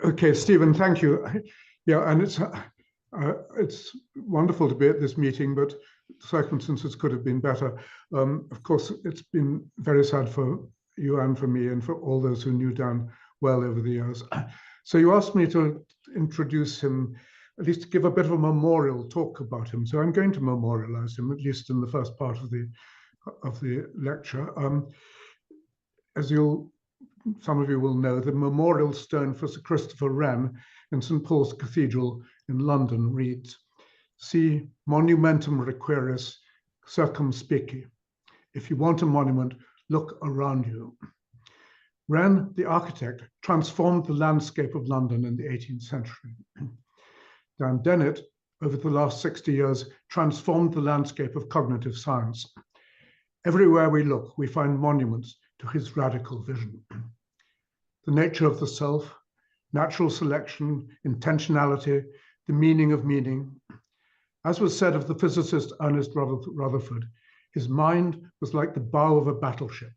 Okay, Stephen, thank you. Yeah, and it's wonderful to be at this meeting, but circumstances could have been better. Of course, it's been very sad for you and for me and for all those who knew Dan well over the years. So you asked me to introduce him, at least to give a bit of a memorial talk about him. So I'm going to memorialize him, at least in the first part of the lecture. As some of you will know, the memorial stone for Sir Christopher Wren in St. Paul's Cathedral in London reads, "Si monumentum requiris circumspici." If you want a monument, look around you. Wren, the architect, transformed the landscape of London in the 18th century. Dan Dennett, over the last 60 years, transformed the landscape of cognitive science. Everywhere we look, we find monuments to his radical vision. The nature of the self, natural selection, intentionality, the meaning of meaning. As was said of the physicist Ernest Rutherford, his mind was like the bow of a battleship.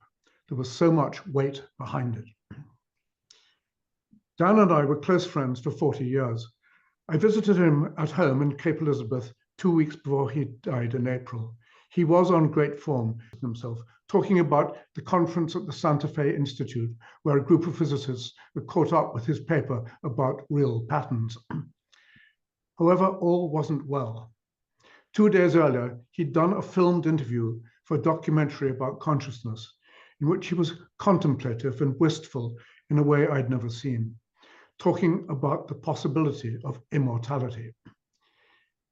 There was so much weight behind it. Dan and I were close friends for 40 years. I visited him at home in Cape Elizabeth 2 weeks before he died in April. He was on great form himself, talking about the conference at the Santa Fe Institute, where a group of physicists were caught up with his paper about real patterns. However, all wasn't well. 2 days earlier, he'd done a filmed interview for a documentary about consciousness, in which he was contemplative and wistful in a way I'd never seen, talking about the possibility of immortality.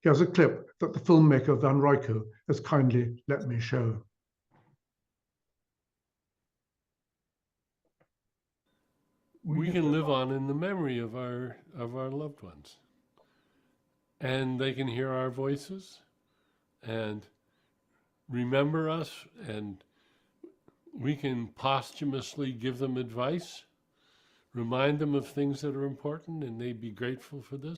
Here's a clip that the filmmaker Van Royko has kindly let me show. We can live on in the memory of our loved ones. And they can hear our voices and remember us, and we can posthumously give them advice, remind them of things that are important, and they'd be grateful for this.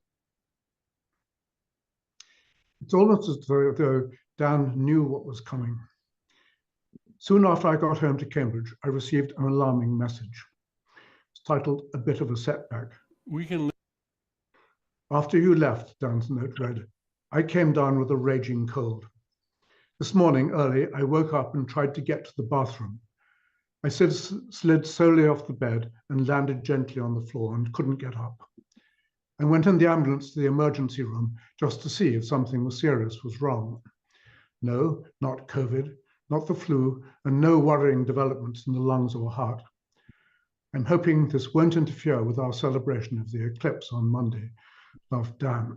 It's almost as though Dan knew what was coming. Soon after I got home to Cambridge, I received an alarming message. It's titled "A Bit of a Setback." We can. After you left, Dan's note read, I came down with a raging cold. This morning early, I woke up and tried to get to the bathroom. I slid slowly off the bed and landed gently on the floor and couldn't get up. I went in the ambulance to the emergency room just to see if something serious was wrong. No, not COVID, not the flu, and no worrying developments in the lungs or heart. I'm hoping this won't interfere with our celebration of the eclipse on Monday. Loved Dan.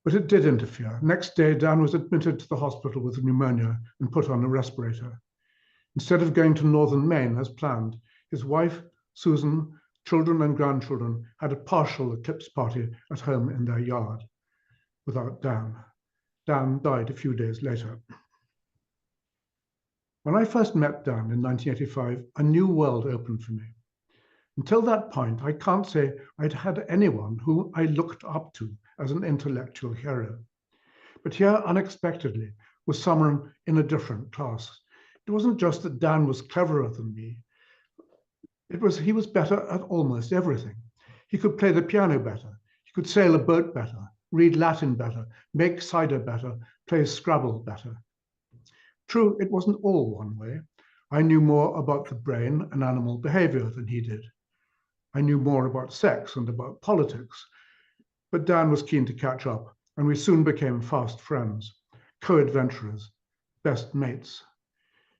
But it did interfere. Next day, Dan was admitted to the hospital with pneumonia and put on a respirator. Instead of going to northern Maine as planned, his wife, Susan, children and grandchildren had a partial eclipse party at home in their yard without Dan. Dan died a few days later. When I first met Dan in 1985, a new world opened for me. Until that point, I can't say I'd had anyone who I looked up to as an intellectual hero. But here, unexpectedly, was someone in a different class. It wasn't just that Dan was cleverer than me. He was better at almost everything. He could play the piano better. He could sail a boat better, read Latin better, make cider better, play Scrabble better. True, it wasn't all one way. I knew more about the brain and animal behavior than he did. I knew more about sex and about politics. But Dan was keen to catch up, and we soon became fast friends, co-adventurers, best mates.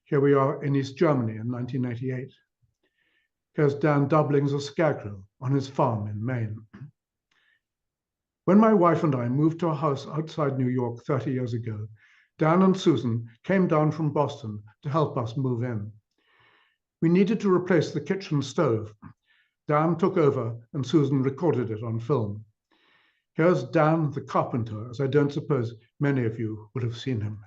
Here we are in East Germany in 1988. Here's Dan doubling as a scarecrow on his farm in Maine. When my wife and I moved to a house outside New York 30 years ago, Dan and Susan came down from Boston to help us move in. We needed to replace the kitchen stove. Dan took over and Susan recorded it on film. Here's Dan the carpenter, as I don't suppose many of you would have seen him.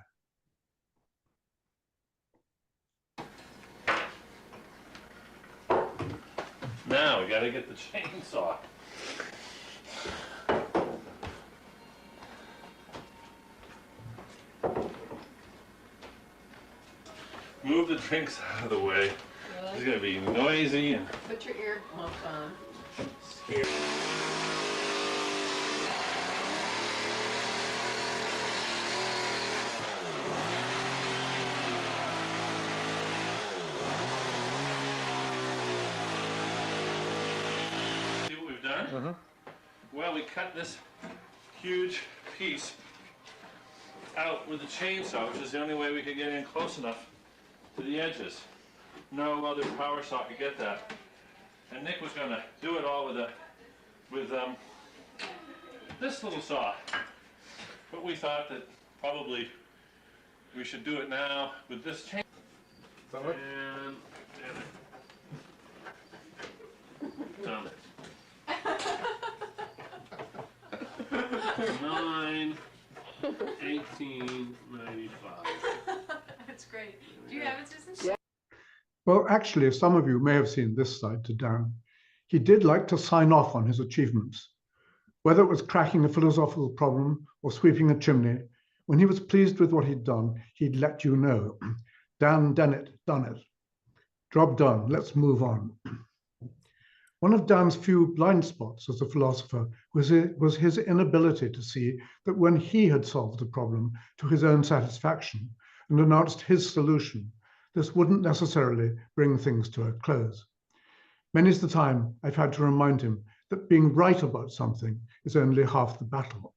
Now we gotta get the chainsaw. Move the drinks out of the way. Really? It's gonna be noisy and. Put your earmuffs on. See what we've done? Well, we cut this huge piece out with a chainsaw, which is the only way we could get in close enough to the edges. No other power saw could get that. And Nick was going to do it all with this little saw. But we thought that probably we should do it now with this chain. And done. 9/18/95. That's great. Do you have it, Susan? Well, actually, some of you may have seen this side to Dan. He did like to sign off on his achievements. Whether it was cracking a philosophical problem or sweeping a chimney, when he was pleased with what he'd done, he'd let you know. Dan Dennett done it. Job done, let's move on. One of Dan's few blind spots as a philosopher was his inability to see that when he had solved a problem to his own satisfaction and announced his solution, this wouldn't necessarily bring things to a close. Many's the time I've had to remind him that being right about something is only half the battle.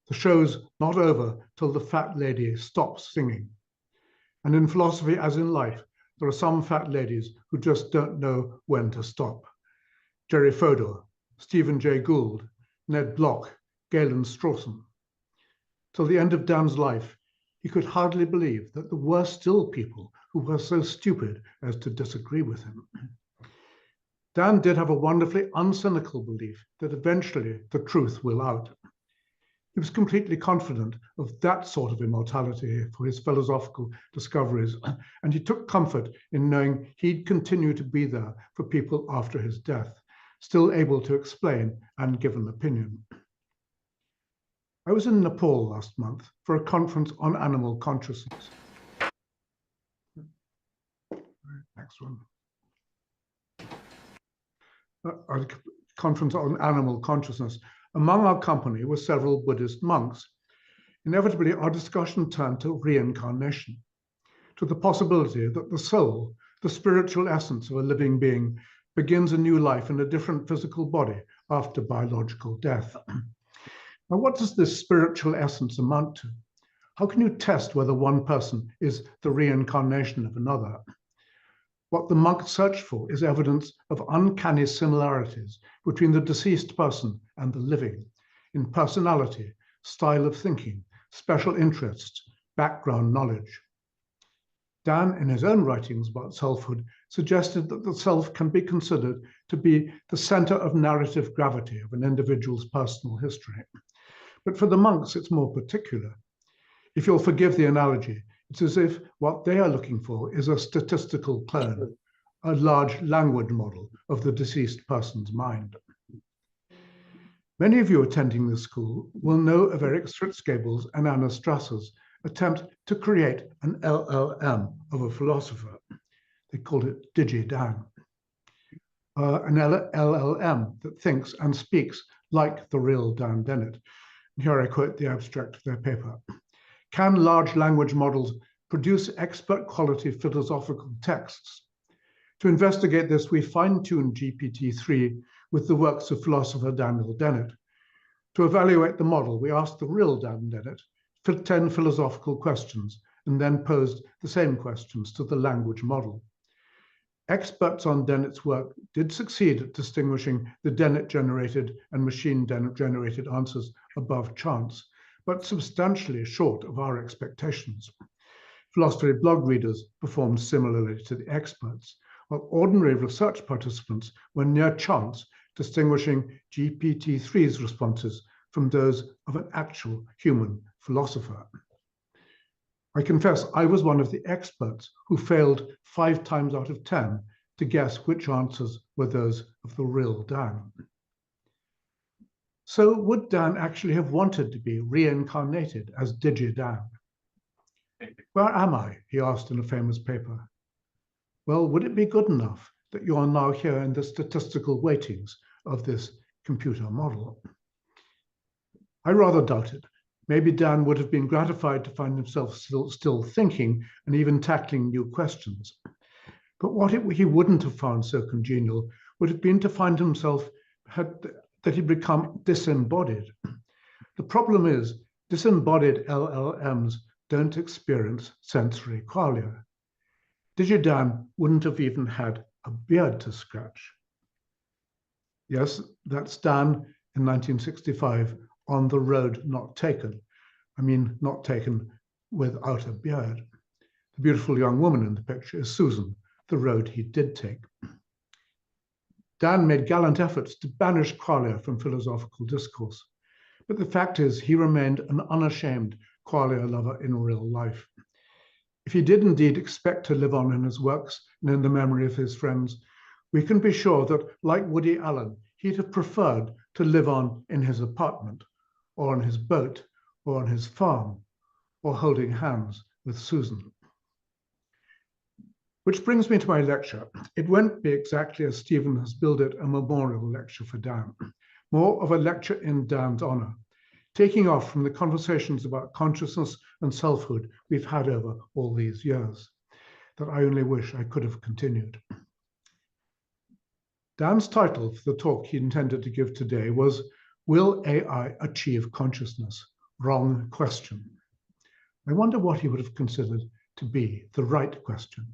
The show's not over till the fat lady stops singing. And in philosophy, as in life, there are some fat ladies who just don't know when to stop. Jerry Fodor, Stephen Jay Gould, Ned Block, Galen Strawson. Till the end of Dan's life, he could hardly believe that there were still people who were so stupid as to disagree with him. Dan did have a wonderfully uncynical belief that eventually the truth will out. He was completely confident of that sort of immortality for his philosophical discoveries, and he took comfort in knowing he'd continue to be there for people after his death, still able to explain and give an opinion. I was in Nepal last month for a conference on animal consciousness. Next one. A conference on animal consciousness. Among our company were several Buddhist monks. Inevitably, our discussion turned to reincarnation, to the possibility that the soul, the spiritual essence of a living being, begins a new life in a different physical body after biological death. Now, what does this spiritual essence amount to? How can you test whether one person is the reincarnation of another? What the monks search for is evidence of uncanny similarities between the deceased person and the living, in personality, style of thinking, special interests, background knowledge. Dan, in his own writings about selfhood, suggested that the self can be considered to be the center of narrative gravity of an individual's personal history. But for the monks, it's more particular. If you'll forgive the analogy, it's as if what they are looking for is a statistical clone, a large language model of the deceased person's mind. Many of you attending this school will know of Eric Stritzgabel's and Anna Strasser's attempt to create an LLM of a philosopher. They called it DigiDan. An LLM that thinks and speaks like the real Dan Dennett. Here I quote the abstract of their paper. Can large language models produce expert quality philosophical texts? To investigate this, we fine-tuned GPT-3 with the works of philosopher Dan Dennett. To evaluate the model, we asked the real Dan Dennett 10 philosophical questions and then posed the same questions to the language model. Experts on Dennett's work did succeed at distinguishing the Dennett-generated and machine-generated answers above chance, but substantially short of our expectations. Philosophy blog readers performed similarly to the experts, while ordinary research participants were near chance, distinguishing GPT-3's responses from those of an actual human philosopher. I confess I was one of the experts who failed 5 times out of 10 to guess which answers were those of the real Dan. So would Dan actually have wanted to be reincarnated as DigiDan? Where am I? He asked in a famous paper. Well, would it be good enough that you are now here in the statistical weightings, of this computer model. I rather doubt it. Maybe Dan would have been gratified to find himself still thinking and even tackling new questions. But what he wouldn't have found so congenial would have been to find himself that he'd become disembodied. The problem is, disembodied LLMs don't experience sensory qualia. DigiDan wouldn't have even had a beard to scratch. Yes, that's Dan in 1965 on the road not taken. I mean, not taken without a beard. The beautiful young woman in the picture is Susan, the road he did take. Dan made gallant efforts to banish qualia from philosophical discourse, but the fact is he remained an unashamed qualia lover in real life. If he did indeed expect to live on in his works and in the memory of his friends, we can be sure that, like Woody Allen, he'd have preferred to live on in his apartment, or on his boat, or on his farm, or holding hands with Susan. Which brings me to my lecture. It won't be exactly as Stephen has billed it, a memorial lecture for Dan, more of a lecture in Dan's honor, taking off from the conversations about consciousness and selfhood we've had over all these years, that I only wish I could have continued. Dan's title for the talk he intended to give today was, "Will AI Achieve Consciousness? Wrong question." I wonder what he would have considered to be the right question.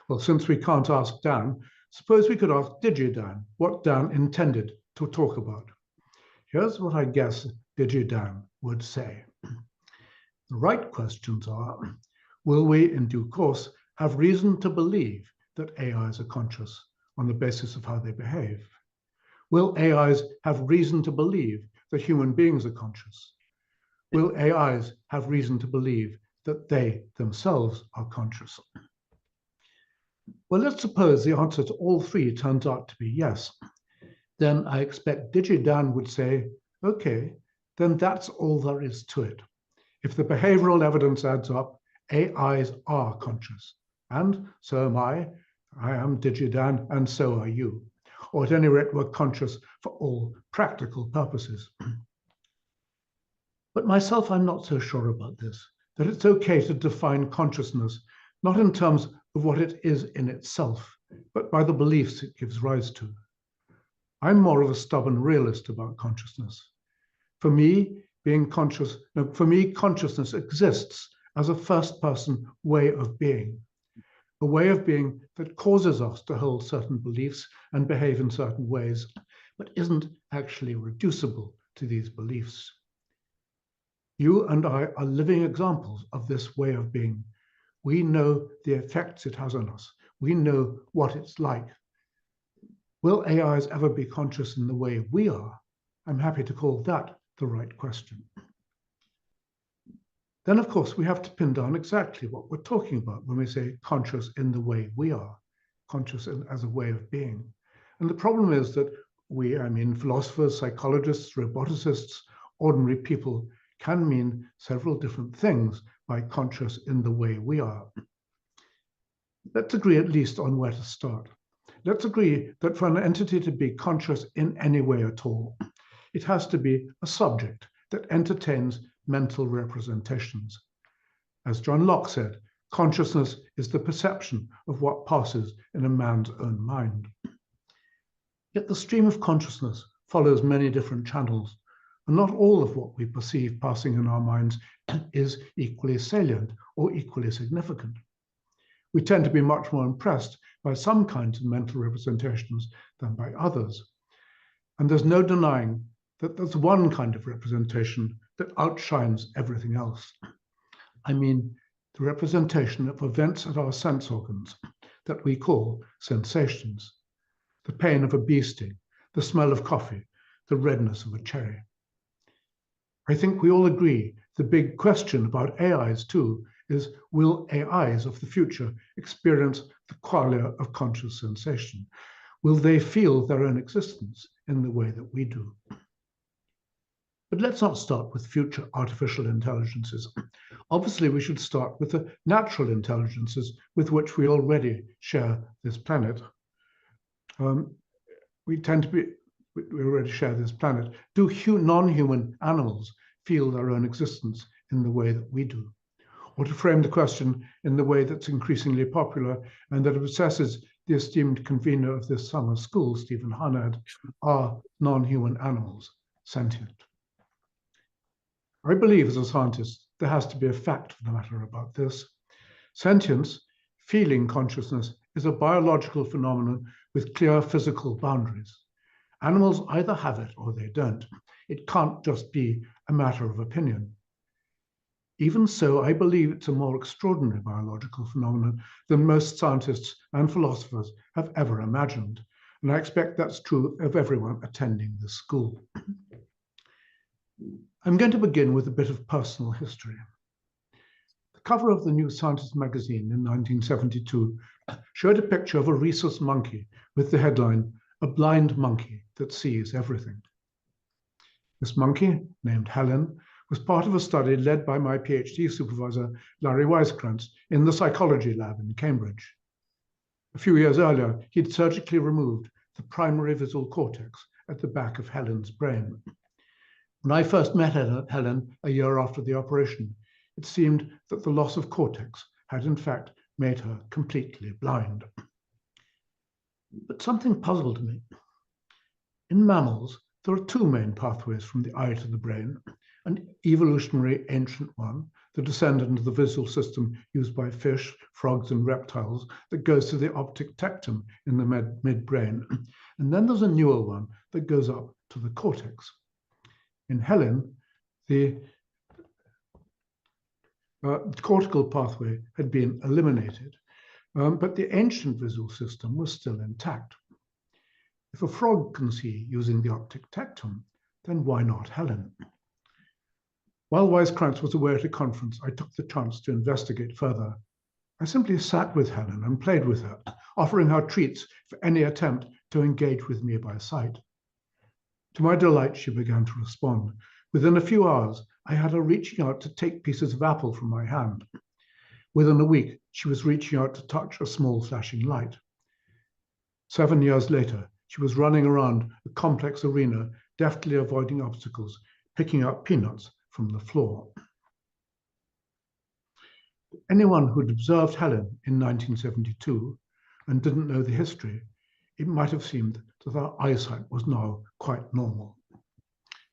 Well, since we can't ask Dan, suppose we could ask DigiDan what Dan intended to talk about. Here's what I guess DigiDan would say. The right questions are, will we in due course have reason to believe that AIs are conscious on the basis of how they behave? Will AIs have reason to believe that human beings are conscious? Will AIs have reason to believe that they themselves are conscious? Well, let's suppose the answer to all three turns out to be yes. Then I expect DigiDan would say, okay, then that's all there is to it. If the behavioral evidence adds up, AIs are conscious. And so am I am DigiDan, and so are you. Or at any rate, we're conscious for all practical purposes. But myself, I'm not so sure about this, that it's okay to define consciousness not in terms of what it is in itself, but by the beliefs it gives rise to. I'm more of a stubborn realist about consciousness. For me, consciousness exists as a first-person way of being, a way of being that causes us to hold certain beliefs and behave in certain ways, but isn't actually reducible to these beliefs. You and I are living examples of this way of being. We know the effects it has on us. We know what it's like. Will AIs ever be conscious in the way we are? I'm happy to call that the right question. Then, of course, we have to pin down exactly what we're talking about when we say conscious in the way we are, conscious as a way of being. And the problem is that we, I mean philosophers, psychologists, roboticists, ordinary people, can mean several different things by conscious in the way we are. Let's agree at least on where to start. Let's agree that for an entity to be conscious in any way at all, it has to be a subject that entertains mental representations. As John Locke said, consciousness is the perception of what passes in a man's own mind. Yet the stream of consciousness follows many different channels, and not all of what we perceive passing in our minds is equally salient or equally significant. We tend to be much more impressed by some kinds of mental representations than by others. And there's no denying that there's one kind of representation that outshines everything else. I mean, the representation of events at our sense organs that we call sensations. The pain of a bee sting, the smell of coffee, the redness of a cherry. I think we all agree the big question about AIs too is, will AIs of the future experience the qualia of conscious sensation? Will they feel their own existence in the way that we do? But let's not start with future artificial intelligences. Obviously, we should start with the natural intelligences with which we already share this planet. We tend to be we already share this planet. Do non-human animals feel their own existence in the way that we do? Or to frame the question in the way that's increasingly popular and that obsesses the esteemed convener of this summer school, Stephen Hunnad, are non-human animals sentient? I believe as a scientist, there has to be a fact of the matter about this. Sentience, feeling consciousness, is a biological phenomenon with clear physical boundaries. Animals either have it or they don't. It can't just be a matter of opinion. Even so, I believe it's a more extraordinary biological phenomenon than most scientists and philosophers have ever imagined. And I expect that's true of everyone attending this school. I'm going to begin with a bit of personal history. The cover of the New Scientist magazine in 1972 showed a picture of a rhesus monkey with the headline, "A blind monkey that sees everything." This monkey, named Helen, was part of a study led by my PhD supervisor, Larry Weiskrantz, in the psychology lab in Cambridge. A few years earlier, he'd surgically removed the primary visual cortex at the back of Helen's brain. When I first met Helen a year after the operation, it seemed that the loss of cortex had in fact made her completely blind. But something puzzled me. In mammals, there are two main pathways from the eye to the brain, an evolutionary ancient one, the descendant of the visual system used by fish, frogs, and reptiles that goes to the optic tectum in the midbrain. And then there's a newer one that goes up to the cortex. In Helen, the cortical pathway had been eliminated, but the ancient visual system was still intact. If a frog can see using the optic tectum, then why not Helen? While Weiskrantz was away at a conference, I took the chance to investigate further. I simply sat with Helen and played with her, offering her treats for any attempt to engage with me by sight. To my delight, she began to respond. Within a few hours, I had her reaching out to take pieces of apple from my hand. Within a week, she was reaching out to touch a small flashing light. 7 years later, she was running around a complex arena, deftly avoiding obstacles, picking up peanuts from the floor. Anyone who'd observed Helen in 1972 and didn't know the history, it might have seemed that our eyesight was now quite normal.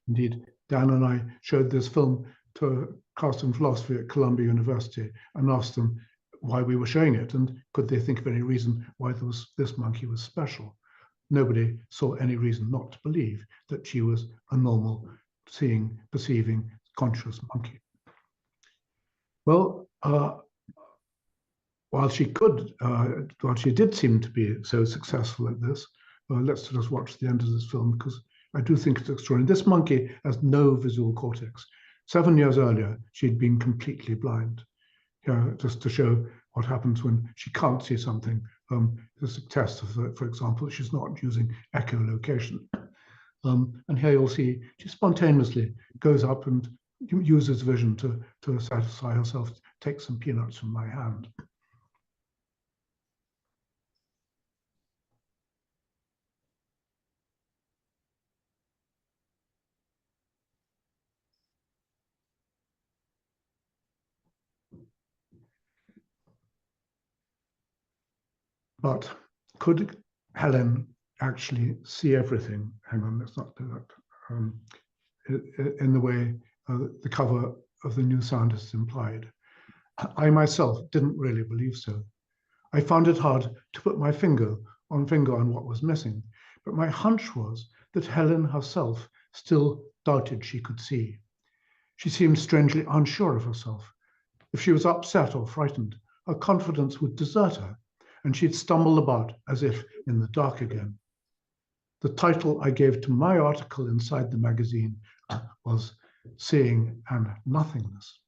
Indeed, Dan and I showed this film to a class in philosophy at Columbia University and asked them why we were showing it and could they think of any reason why this monkey was special. Nobody saw any reason not to believe that she was a normal, seeing, perceiving, conscious monkey. Well, while she did seem to be so successful at this, let's just watch the end of this film because I do think it's extraordinary. This monkey has no visual cortex. 7 years earlier, she'd been completely blind. Just to show what happens when she can't see something. There's a test of, for example, she's not using echolocation. And here you'll see she spontaneously goes up and uses vision to satisfy herself, take some peanuts from my hand. But could Helen actually see everything? Hang on, let's not do that. In the way the cover of the New Scientist implied. I myself didn't really believe so. I found it hard to put my finger on what was missing, but my hunch was that Helen herself still doubted she could see. She seemed strangely unsure of herself. If she was upset or frightened, her confidence would desert her, and she'd stumble about as if in the dark again. The title I gave to my article inside the magazine was Seeing and Nothingness.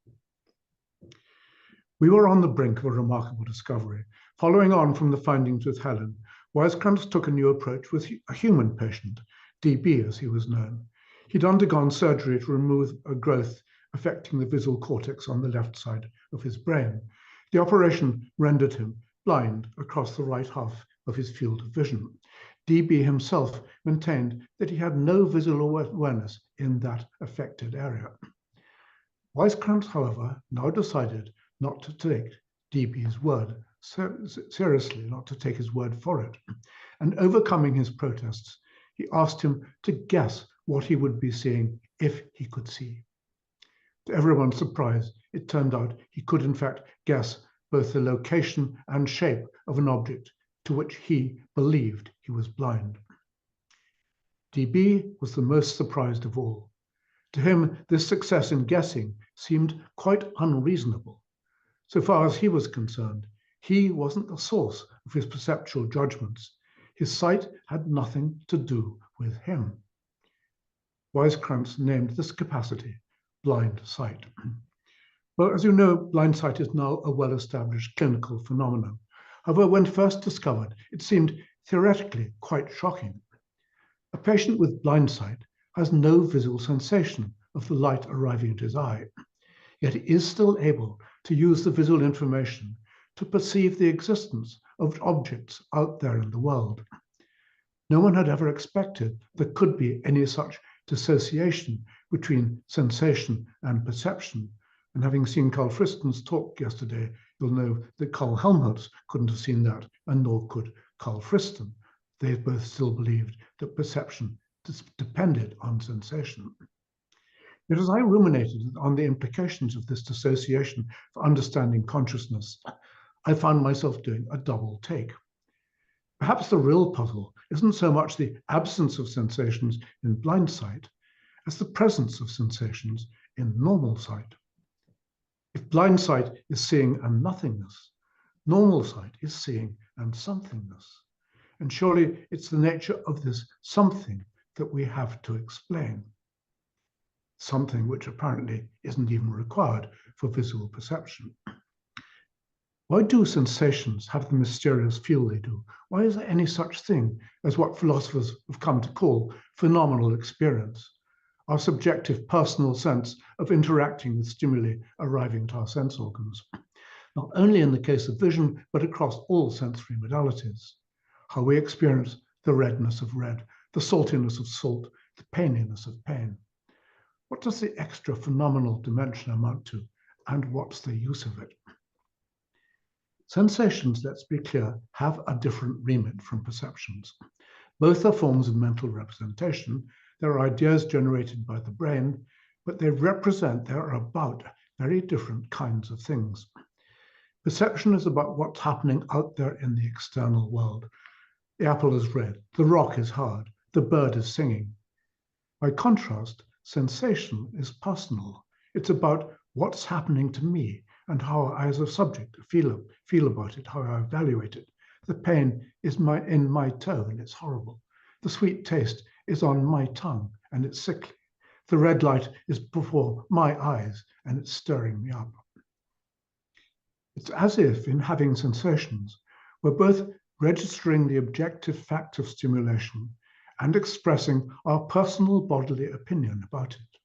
We were on the brink of a remarkable discovery. Following on from the findings with Helen, Weiskrantz took a new approach with a human patient, DB as he was known. He'd undergone surgery to remove a growth affecting the visual cortex on the left side of his brain. The operation rendered him blind across the right half of his field of vision. DB himself maintained that he had no visual awareness in that affected area. Weisskranz, however, now decided not to take DB's word seriously, not to take his word for it. And overcoming his protests, he asked him to guess what he would be seeing if he could see. To everyone's surprise, it turned out he could in fact guess both the location and shape of an object to which he believed he was blind. DB was the most surprised of all. To him, this success in guessing seemed quite unreasonable. So far as he was concerned, he wasn't the source of his perceptual judgments. His sight had nothing to do with him. Weisskranz named this capacity blind sight. Well, as you know, blind sight is now a well-established clinical phenomenon. However, when first discovered, it seemed theoretically quite shocking. A patient with blind sight has no visual sensation of the light arriving at his eye, yet he is still able to use the visual information to perceive the existence of objects out there in the world. No one had ever expected there could be any such dissociation between sensation and perception. And having seen Carl Friston's talk yesterday, you'll know that Carl Helmholtz couldn't have seen that, and nor could Carl Friston. They both still believed that perception depended on sensation. Yet as I ruminated on the implications of this dissociation for understanding consciousness, I found myself doing a double take. Perhaps the real puzzle isn't so much the absence of sensations in blind sight as the presence of sensations in normal sight. If blind sight is seeing and nothingness, normal sight is seeing and somethingness. And surely it's the nature of this something that we have to explain. Something which apparently isn't even required for visual perception. Why do sensations have the mysterious feel they do? Why is there any such thing as what philosophers have come to call phenomenal experience? Our subjective personal sense of interacting with stimuli arriving at our sense organs, not only in the case of vision, but across all sensory modalities. How we experience the redness of red, the saltiness of salt, the paininess of pain. What does the extra phenomenal dimension amount to, and what's the use of it? Sensations, let's be clear, have a different remit from perceptions. Both are forms of mental representation. They're ideas generated by the brain, but they're about very different kinds of things. Perception is about what's happening out there in the external world. The apple is red, the rock is hard, the bird is singing. By contrast, sensation is personal. It's about what's happening to me and how I as a subject feel about it, how I evaluate it. The pain is in my toe and it's horrible. The sweet taste is on my tongue and it's sickly. The red light is before my eyes and it's stirring me up. It's as if in having sensations, we're both registering the objective fact of stimulation and expressing our personal bodily opinion about it.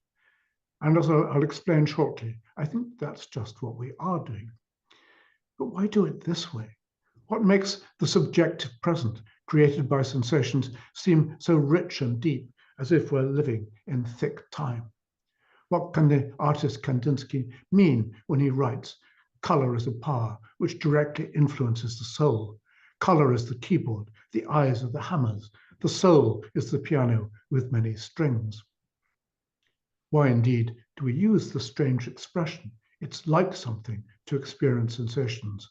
And as I'll explain shortly, I think that's just what we are doing. But why do it this way? What makes the subjective present created by sensations seem so rich and deep, as if we're living in thick time? What can the artist Kandinsky mean when he writes, "Color is a power which directly influences the soul. Color is the keyboard, the eyes are the hammers, the soul is the piano with many strings"? Why indeed do we use the strange expression, "it's like something," to experience sensations?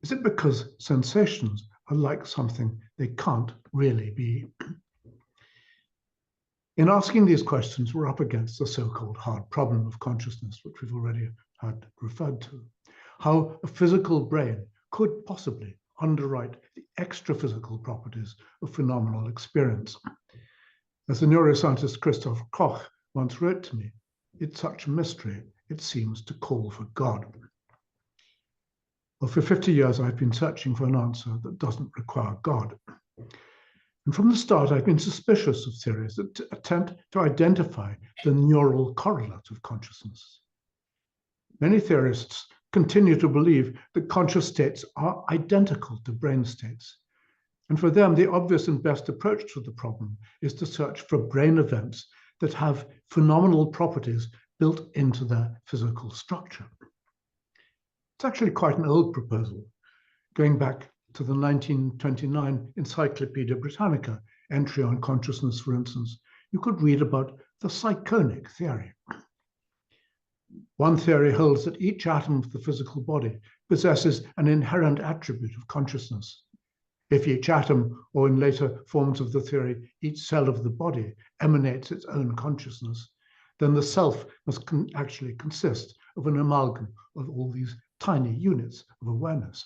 Is it because sensations are like something they can't really be? In asking these questions, we're up against the so-called hard problem of consciousness, which we've already had referred to. How a physical brain could possibly underwrite the extra-physical properties of phenomenal experience. As the neuroscientist Christoph Koch once wrote to me, "It's such a mystery, it seems to call for God." Well, for 50 years, I've been searching for an answer that doesn't require God. And from the start, I've been suspicious of theories that attempt to identify the neural correlate of consciousness. Many theorists continue to believe that conscious states are identical to brain states. And for them, the obvious and best approach to the problem is to search for brain events that have phenomenal properties built into their physical structure. It's actually quite an old proposal, going back to the 1929 Encyclopedia Britannica entry on consciousness, for instance. You could read about the cyconic theory. One theory holds that each atom of the physical body possesses an inherent attribute of consciousness. If each atom, or in later forms of the theory, each cell of the body emanates its own consciousness, then the self must actually consist of an amalgam of all these tiny units of awareness.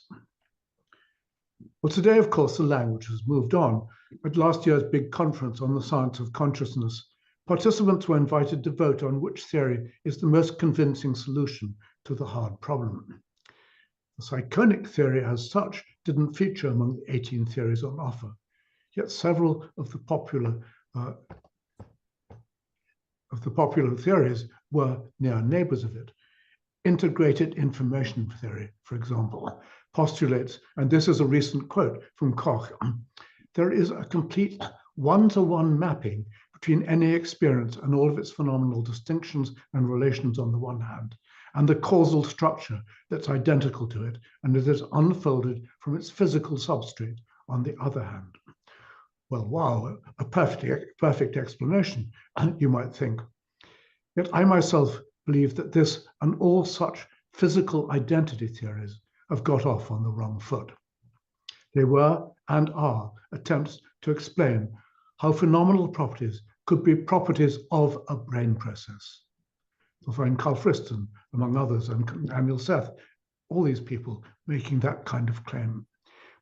Well, today, of course, the language has moved on. At last year's big conference on the science of consciousness, participants were invited to vote on which theory is the most convincing solution to the hard problem. The cyconic theory as such didn't feature among the 18 theories on offer, yet several of the popular theories were near neighbors of it. Integrated information theory, for example, postulates, and this is a recent quote from Koch, there is a complete one-to-one mapping between any experience and all of its phenomenal distinctions and relations on the one hand, and the causal structure that's identical to it, and it is unfolded from its physical substrate on the other hand. Well, wow, a perfect explanation, you might think. Yet I myself believe that this and all such physical identity theories have got off on the wrong foot. They were and are attempts to explain how phenomenal properties could be properties of a brain process. You'll find Carl Friston, among others, and Emil Seth, all these people making that kind of claim.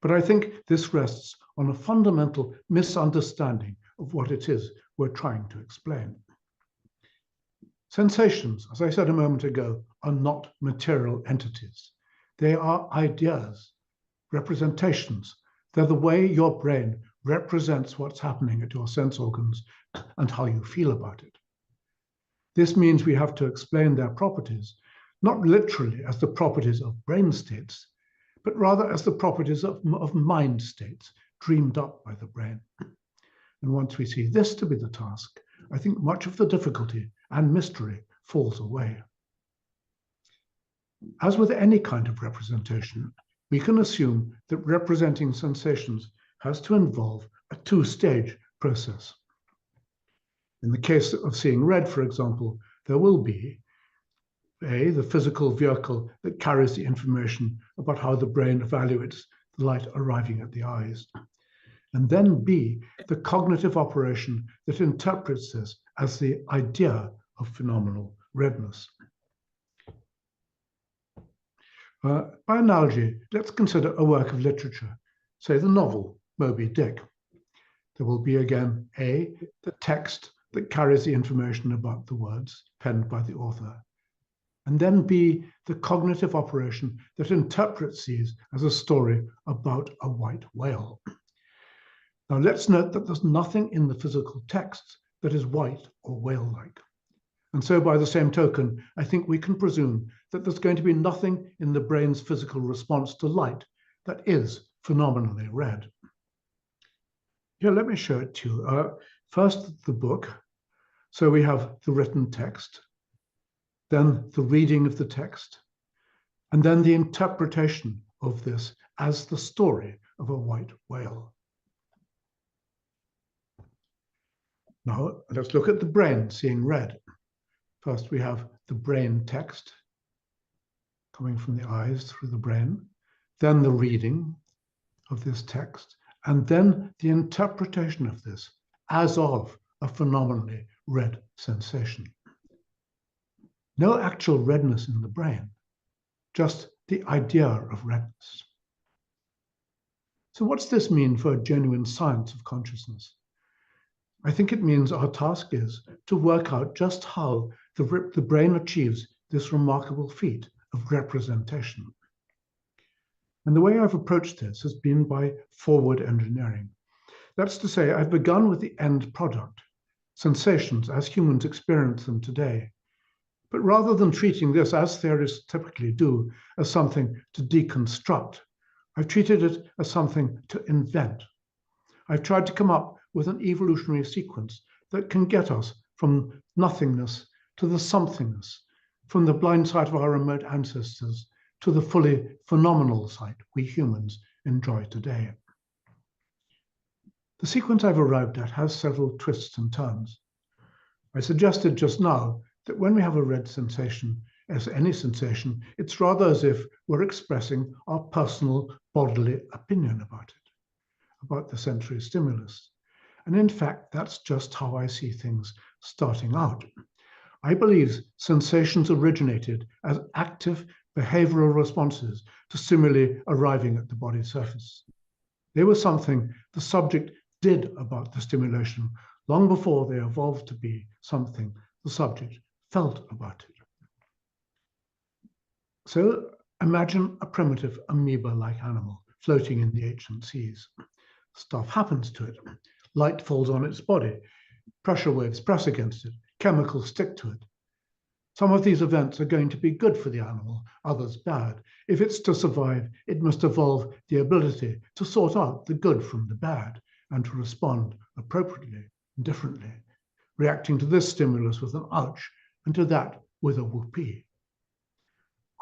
But I think this rests on a fundamental misunderstanding of what it is we're trying to explain. Sensations, as I said a moment ago, are not material entities. They are ideas, representations. They're the way your brain represents what's happening at your sense organs and how you feel about it. This means we have to explain their properties, not literally as the properties of brain states, but rather as the properties of mind states dreamed up by the brain. And once we see this to be the task, I think much of the difficulty and mystery falls away. As with any kind of representation, we can assume that representing sensations has to involve a two-stage process. In the case of seeing red, for example, there will be A, the physical vehicle that carries the information about how the brain evaluates the light arriving at the eyes, and then B, the cognitive operation that interprets this as the idea of phenomenal redness. By analogy, let's consider a work of literature, say the novel Moby Dick. There will be again A, the text that carries the information about the words penned by the author, and then B, the cognitive operation that interprets these as a story about a white whale. Now let's note that there's nothing in the physical text that is white or whale-like. And so by the same token, I think we can presume that there's going to be nothing in the brain's physical response to light that is phenomenally red. Here, let me show it to you. First, the book. So we have the written text, then the reading of the text, and then the interpretation of this as the story of a white whale. Now, let's look at the brain seeing red. First, we have the brain text coming from the eyes through the brain, then the reading of this text, and then the interpretation of this as of a phenomenally red sensation. No actual redness in the brain, just the idea of redness. So what's this mean for a genuine science of consciousness? I think it means our task is to work out just how the brain achieves this remarkable feat of representation. And the way I've approached this has been by forward engineering. That's to say, I've begun with the end product, sensations as humans experience them today. But rather than treating this, as theorists typically do, as something to deconstruct, I've treated it as something to invent I've tried to come up with an evolutionary sequence that can get us from nothingness to the somethingness, from the blind sight of our remote ancestors to the fully phenomenal sight we humans enjoy today. The sequence I've arrived at has several twists and turns. I suggested just now that when we have a red sensation, as any sensation, it's rather as if we're expressing our personal bodily opinion about it, about the sensory stimulus. And in fact, that's just how I see things starting out. I believe sensations originated as active behavioral responses to stimuli arriving at the body surface. They were something the subject did about the stimulation long before they evolved to be something the subject felt about it. So imagine a primitive amoeba-like animal floating in the ancient seas. Stuff happens to it. Light falls on its body. Pressure waves press against it. Chemicals stick to it. Some of these events are going to be good for the animal, others bad. If it's to survive, it must evolve the ability to sort out the good from the bad and to respond appropriately, differently, reacting to this stimulus with an ouch and to that with a whoopee.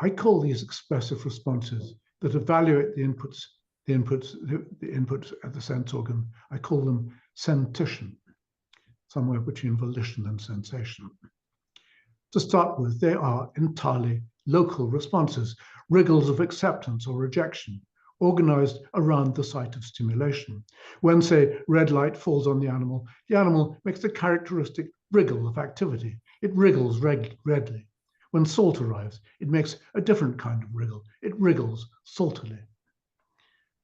I call these expressive responses that evaluate the inputs at the sense organ, I call them sentition, somewhere between volition and sensation. To start with, they are entirely local responses, wriggles of acceptance or rejection, organized around the site of stimulation. When, say, red light falls on the animal makes a characteristic wriggle of activity. It wriggles redly. When salt arrives, it makes a different kind of wriggle. It wriggles saltily.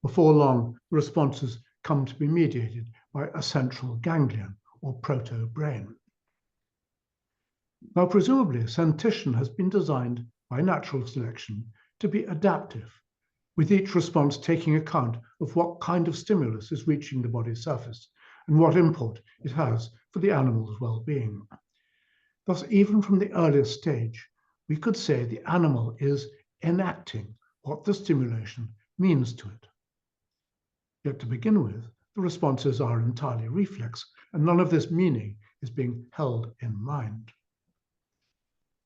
Before long, the responses come to be mediated by a central ganglion or proto-brain. Now, presumably, sentition has been designed by natural selection to be adaptive, with each response taking account of what kind of stimulus is reaching the body's surface and what import it has for the animal's well-being. Thus, even from the earliest stage, we could say the animal is enacting what the stimulation means to it. Yet to begin with, the responses are entirely reflex, and none of this meaning is being held in mind.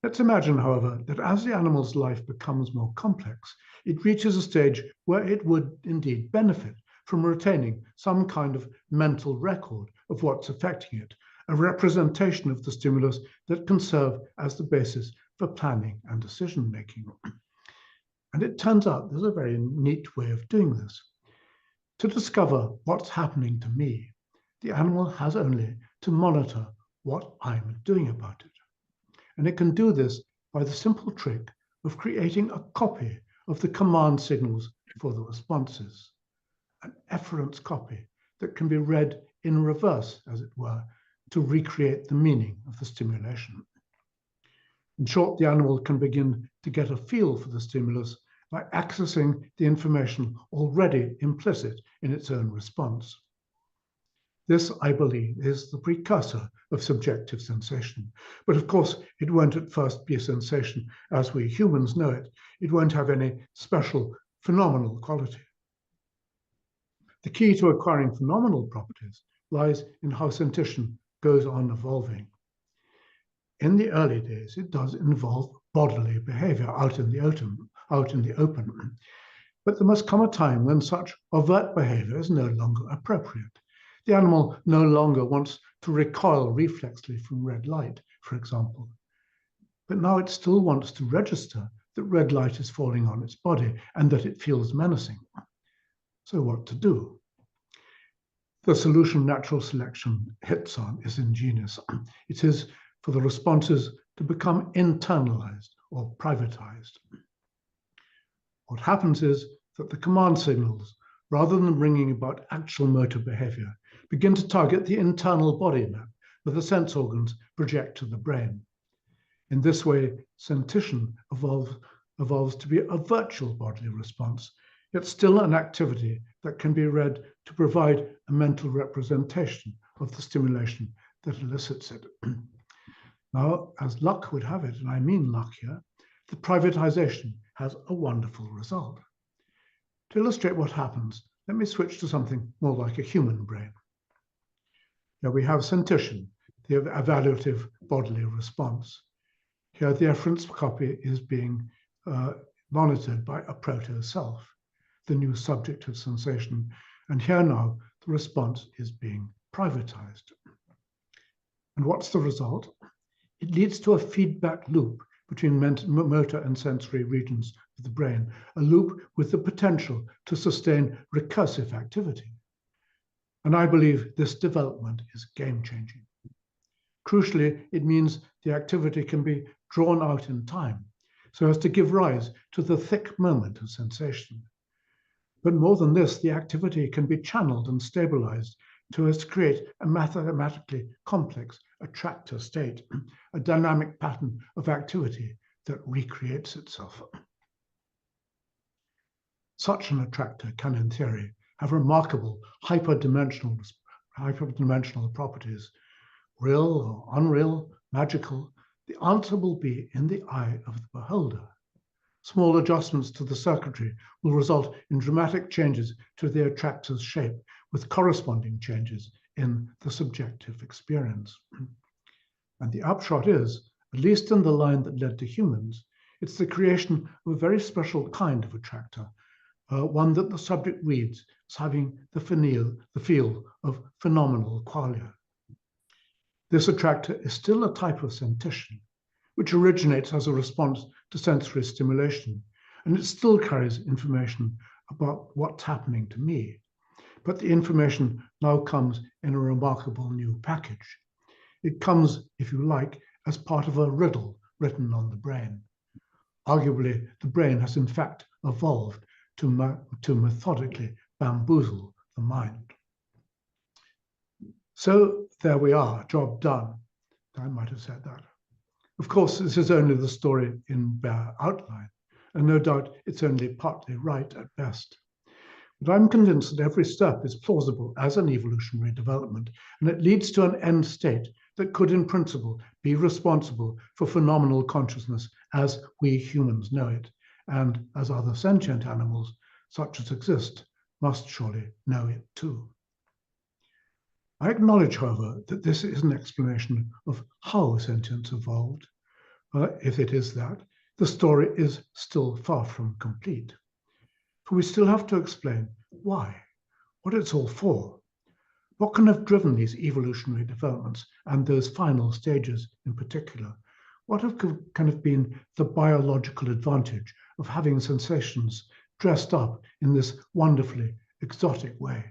Let's imagine, however, that as the animal's life becomes more complex, it reaches a stage where it would indeed benefit from retaining some kind of mental record of what's affecting it, a representation of the stimulus that can serve as the basis for planning and decision-making. And it turns out there's a very neat way of doing this. To discover what's happening to me, the animal has only to monitor what I'm doing about it. And it can do this by the simple trick of creating a copy of the command signals for the responses, an efference copy that can be read in reverse, as it were, to recreate the meaning of the stimulation. In short, the animal can begin to get a feel for the stimulus by accessing the information already implicit in its own response. This, I believe, is the precursor of subjective sensation. But of course, it won't at first be a sensation as we humans know it. It won't have any special phenomenal quality. The key to acquiring phenomenal properties lies in how sentition goes on evolving. In the early days, it does involve bodily behavior out in the open. But there must come a time when such overt behavior is no longer appropriate. The animal no longer wants to recoil reflexly from red light, for example. But now it still wants to register that red light is falling on its body and that it feels menacing. So what to do? The solution natural selection hits on is ingenious. It is for the responses to become internalized or privatized. What happens is that the command signals, rather than bringing about actual motor behavior, begin to target the internal body map that the sense organs project to the brain. In this way, sentition evolves to be a virtual bodily response, yet still an activity that can be read to provide a mental representation of the stimulation that elicits it. Now, as luck would have it, and I mean luck here, the privatization has a wonderful result. To illustrate what happens, Let me switch to something more like a human brain. Here we have sentition, the evaluative bodily response. Here the efference copy is being monitored by a proto-self, the new subjective sensation. And here now, the response is being privatized. And what's the result? It leads to a feedback loop between motor and sensory regions of the brain, a loop with the potential to sustain recursive activity. And I believe this development is game-changing. Crucially, it means the activity can be drawn out in time, so as to give rise to the thick moment of sensation. But more than this, the activity can be channeled and stabilized so as to create a mathematically complex attractor state, a dynamic pattern of activity that recreates itself. Such an attractor can, in theory, have remarkable hyperdimensional properties, real or unreal, magical. The answer will be in the eye of the beholder. Small adjustments to the circuitry will result in dramatic changes to the attractor's shape, with corresponding changes in the subjective experience. And the upshot is, at least in the line that led to humans, it's the creation of a very special kind of attractor, one that the subject reads as having the feel of phenomenal qualia. This attractor is still a type of sentition, which originates as a response to sensory stimulation, and it still carries information about what's happening to me. But the information now comes in a remarkable new package. It comes, if you like, as part of a riddle written on the brain. Arguably, the brain has in fact evolved to methodically bamboozle the mind. So there we are, job done. I might have said that. Of course, this is only the story in bare outline, and no doubt it's only partly right at best. But I'm convinced that every step is plausible as an evolutionary development, and it leads to an end state that could, in principle, be responsible for phenomenal consciousness as we humans know it, and as other sentient animals, such as exist, must surely know it too. I acknowledge, however, that this is an explanation of how sentience evolved. If it is that, the story is still far from complete. For we still have to explain why, what it's all for. What can have driven these evolutionary developments and those final stages in particular? What can have been the biological advantage of having sensations dressed up in this wonderfully exotic way?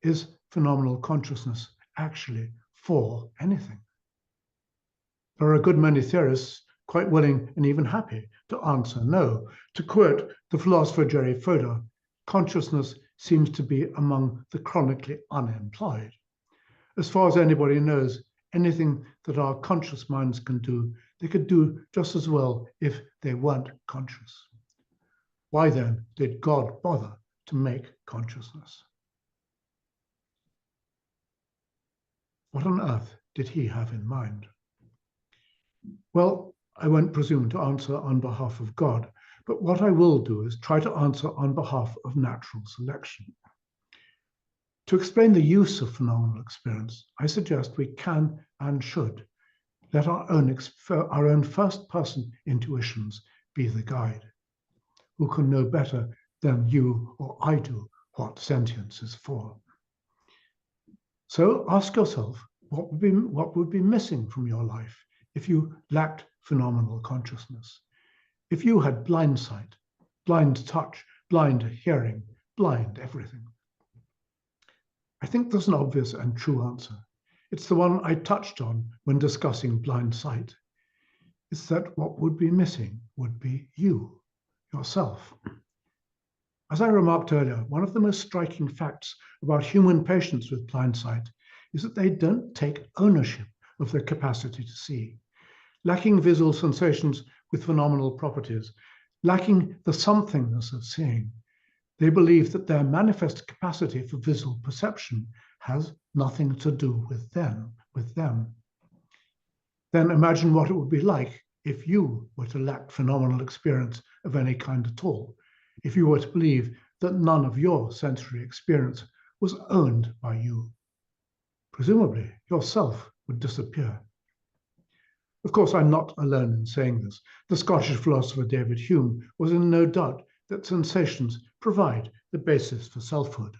Is phenomenal consciousness actually for anything? There are a good many theorists quite willing and even happy to answer no. To quote the philosopher Jerry Fodor, consciousness seems to be among the chronically unemployed. As far as anybody knows, anything that our conscious minds can do, they could do just as well if they weren't conscious. Why then did God bother to make consciousness? What on earth did he have in mind? Well, I won't presume to answer on behalf of God, but what I will do is try to answer on behalf of natural selection. To explain the use of phenomenal experience, I suggest we can and should let our own first-person intuitions be the guide. Who can know better than you or I do what sentience is for? So ask yourself, what would be missing from your life if you lacked phenomenal consciousness? If you had blind sight, blind touch, blind hearing, blind everything? I think there's an obvious and true answer. It's the one I touched on when discussing blind sight. It's that what would be missing would be you, yourself. As I remarked earlier, one of the most striking facts about human patients with blind sight is that they don't take ownership of their capacity to see. Lacking visual sensations with phenomenal properties, lacking the somethingness of seeing, they believe that their manifest capacity for visual perception has nothing to do with them. Then imagine what it would be like if you were to lack phenomenal experience of any kind at all, if you were to believe that none of your sensory experience was owned by you. Presumably, yourself would disappear. Of course, I'm not alone in saying this. The Scottish philosopher David Hume was in no doubt that sensations provide the basis for selfhood.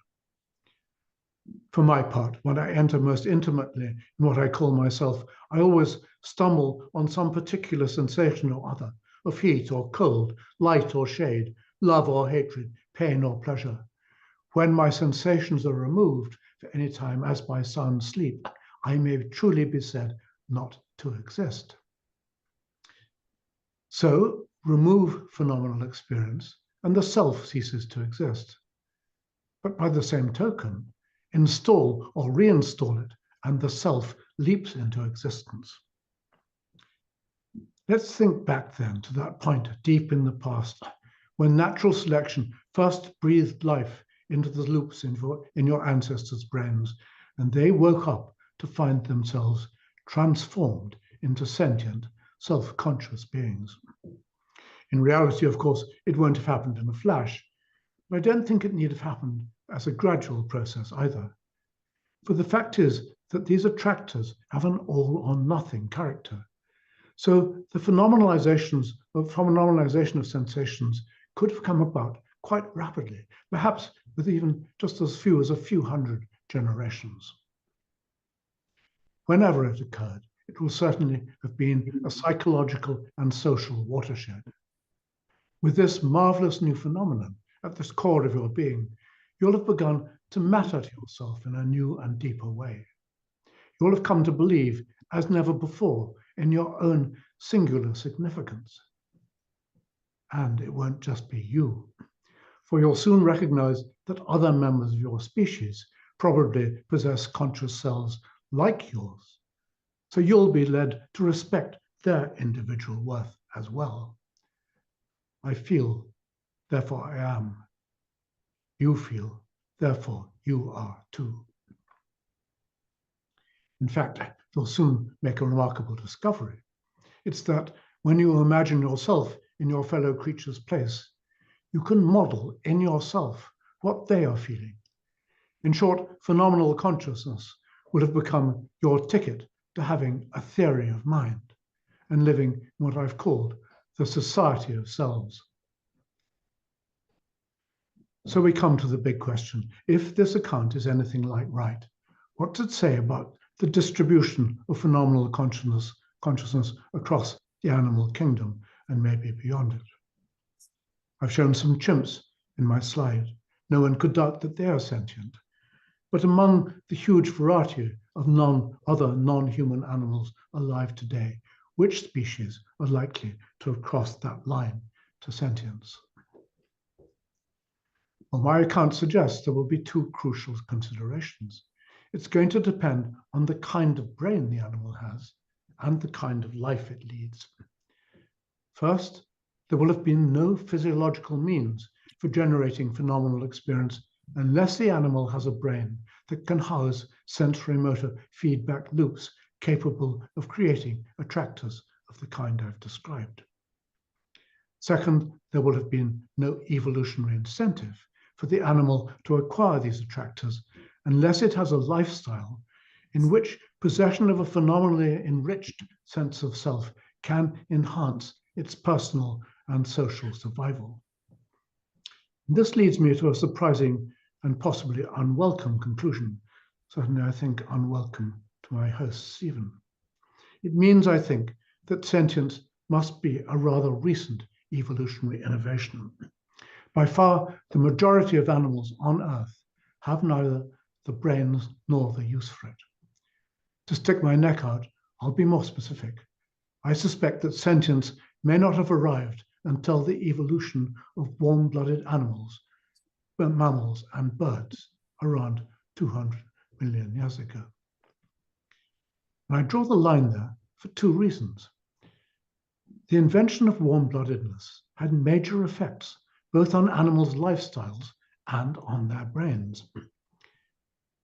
For my part, when I enter most intimately in what I call myself, I always stumble on some particular sensation or other, of heat or cold, light or shade, love or hatred, pain or pleasure. When my sensations are removed for any time, as by sound sleep, I may truly be said not to exist. So, remove phenomenal experience, and the self ceases to exist. But by the same token, install or reinstall it, and the self leaps into existence. Let's think back then to that point deep in the past, when natural selection first breathed life into the loops in your ancestors' brains, and they woke up to find themselves transformed into sentient, self-conscious beings. In reality, of course, it won't have happened in a flash, but I don't think it need have happened as a gradual process either. For the fact is that these attractors have an all or nothing character. So the phenomenalization of sensations could have come about quite rapidly, perhaps with even just as few as a few hundred generations. Whenever it occurred, it will certainly have been a psychological and social watershed. With this marvelous new phenomenon at the core of your being, you'll have begun to matter to yourself in a new and deeper way. You'll have come to believe, as never before, in your own singular significance. And it won't just be you, for you'll soon recognize that other members of your species probably possess conscious selves like yours. So you'll be led to respect their individual worth as well. I feel, therefore I am. You feel, therefore you are too. In fact, you'll soon make a remarkable discovery. It's that when you imagine yourself in your fellow creature's place, you can model in yourself what they are feeling. In short, phenomenal consciousness will have become your ticket to having a theory of mind and living in what I've called the society of selves. So we come to the big question. If this account is anything like right, what does it say about the distribution of phenomenal consciousness across the animal kingdom and maybe beyond it? I've shown some chimps in my slide. No one could doubt that they are sentient. But among the huge variety of other non-human animals alive today, which species are likely to have crossed that line to sentience? Well, my account suggests there will be two crucial considerations. It's going to depend on the kind of brain the animal has and the kind of life it leads. First, there will have been no physiological means for generating phenomenal experience unless the animal has a brain that can house sensory-motor feedback loops capable of creating attractors of the kind I've described. Second, there will have been no evolutionary incentive for the animal to acquire these attractors unless it has a lifestyle in which possession of a phenomenally enriched sense of self can enhance its personal and social survival. This leads me to a surprising and possibly unwelcome conclusion, certainly I think unwelcome to my host, Stephen. It means, I think, that sentience must be a rather recent evolutionary innovation. By far, the majority of animals on Earth have neither the brains nor the use for it. To stick my neck out, I'll be more specific. I suspect that sentience may not have arrived until the evolution of warm-blooded animals, mammals and birds around 200 million years ago. And I draw the line there for two reasons. The invention of warm-bloodedness had major effects both on animals' lifestyles and on their brains.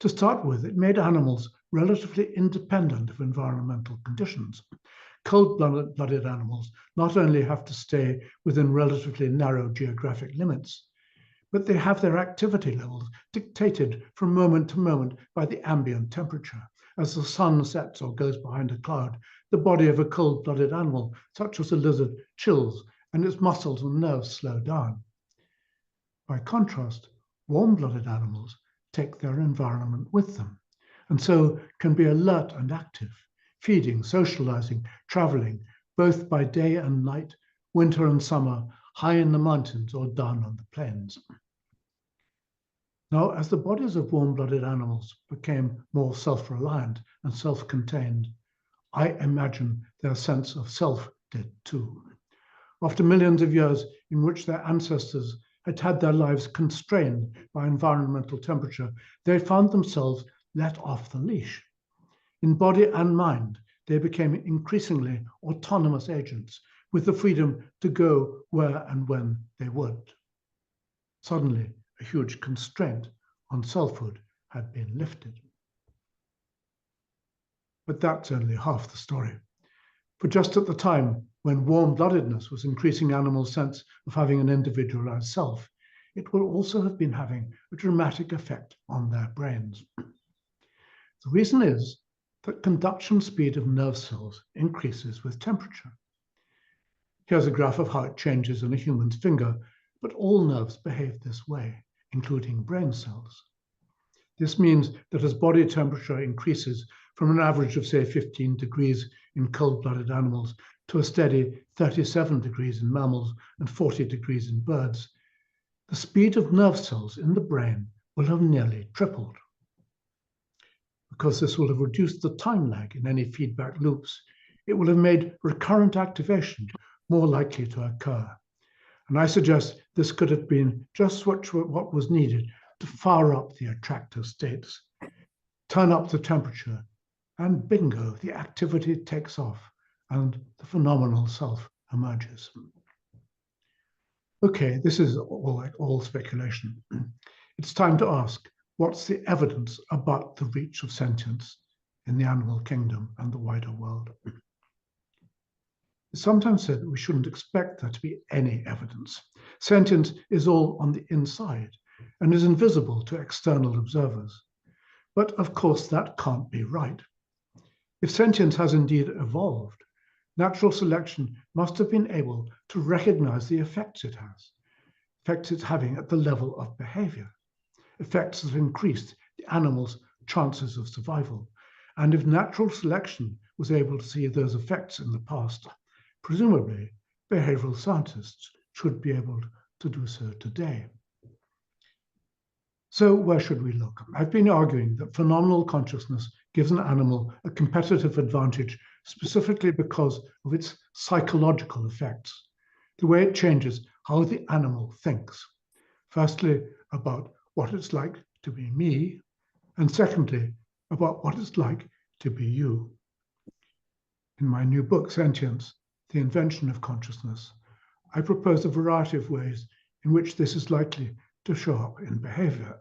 To start with, it made animals relatively independent of environmental conditions. Cold-blooded animals not only have to stay within relatively narrow geographic limits, but they have their activity levels dictated from moment to moment by the ambient temperature. As the sun sets or goes behind a cloud, the body of a cold-blooded animal, such as a lizard, chills, and its muscles and nerves slow down. By contrast, warm-blooded animals take their environment with them, and so can be alert and active, feeding, socializing, traveling, both by day and night, winter and summer, high in the mountains or down on the plains. Now, as the bodies of warm-blooded animals became more self-reliant and self-contained, I imagine their sense of self did too. After millions of years in which their ancestors had had their lives constrained by environmental temperature, they found themselves let off the leash. In body and mind, they became increasingly autonomous agents with the freedom to go where and when they would. Suddenly, a huge constraint on selfhood had been lifted. But that's only half the story. For just at the time when warm-bloodedness was increasing animals' sense of having an individualized self, it will also have been having a dramatic effect on their brains. The reason is that conduction speed of nerve cells increases with temperature. Here's a graph of how it changes in a human's finger, but all nerves behave this way, including brain cells. This means that as body temperature increases from an average of, say, 15 degrees in cold-blooded animals to a steady 37 degrees in mammals and 40 degrees in birds, the speed of nerve cells in the brain will have nearly tripled. Because this will have reduced the time lag in any feedback loops, it will have made recurrent activation more likely to occur. And I suggest this could have been just what was needed to fire up the attractor states, turn up the temperature, and bingo, the activity takes off and the phenomenal self emerges. Okay, this is all speculation. It's time to ask, what's the evidence about the reach of sentience in the animal kingdom and the wider world? It's sometimes said that we shouldn't expect there to be any evidence. Sentience is all on the inside and is invisible to external observers. But of course, that can't be right. If sentience has indeed evolved, natural selection must have been able to recognize the effects it has, effects it's having at the level of behavior, effects that increased the animal's chances of survival. And if natural selection was able to see those effects in the past, presumably behavioral scientists should be able to do so today. So where should we look? I've been arguing that phenomenal consciousness gives an animal a competitive advantage specifically because of its psychological effects, the way it changes how the animal thinks. Firstly, about what it's like to be me, and secondly, about what it's like to be you. In my new book, Sentience, The Invention of Consciousness, I propose a variety of ways in which this is likely to show up in behavior.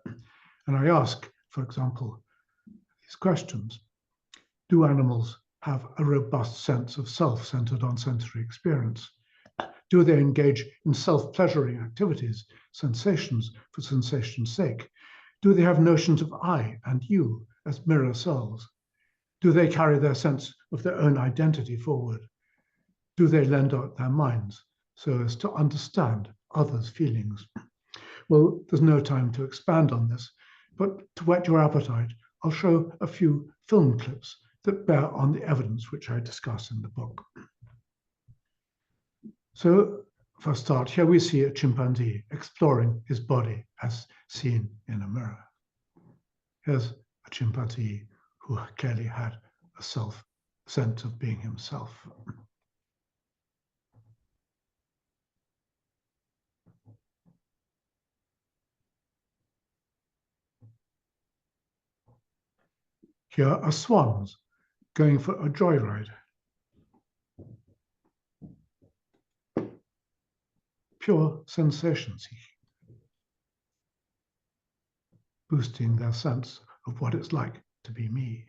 And I ask, for example, these questions. Do animals have a robust sense of self centered on sensory experience? Do they engage in self-pleasuring activities, sensations for sensation's sake? Do they have notions of I and you as mirror selves? Do they carry their sense of their own identity forward? Do they lend out their minds so as to understand others' feelings? Well, there's no time to expand on this, but to whet your appetite, I'll show a few film clips that bear on the evidence which I discuss in the book. So, for a start, here we see a chimpanzee exploring his body as seen in a mirror. Here's a chimpanzee who clearly had a sense of being himself. Here are swans going for a joyride. Pure sensation seeking, boosting their sense of what it's like to be me.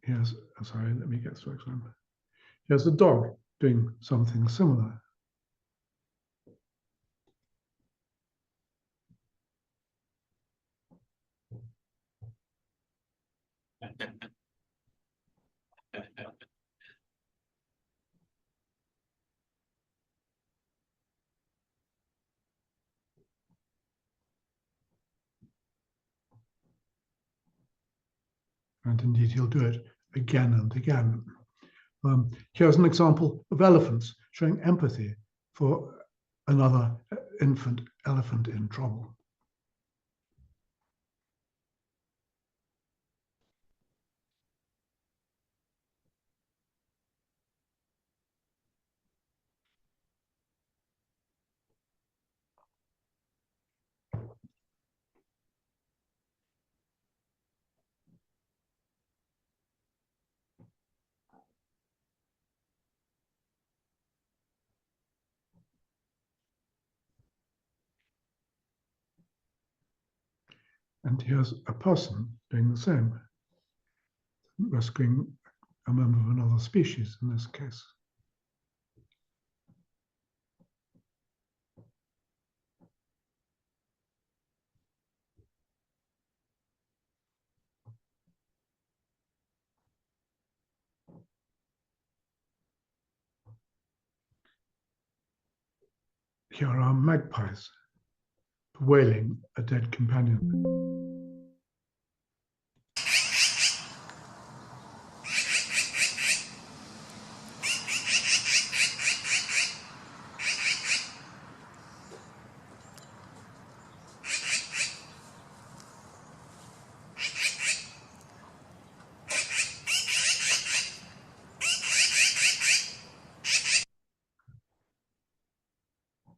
Here's, sorry, let me get to example. Here's a dog doing something similar. And indeed, he'll do it again and again. Here's an example of elephants showing empathy for another infant elephant in trouble. And here's a person doing the same, rescuing a member of another species in this case. Here are magpies wailing a dead companion.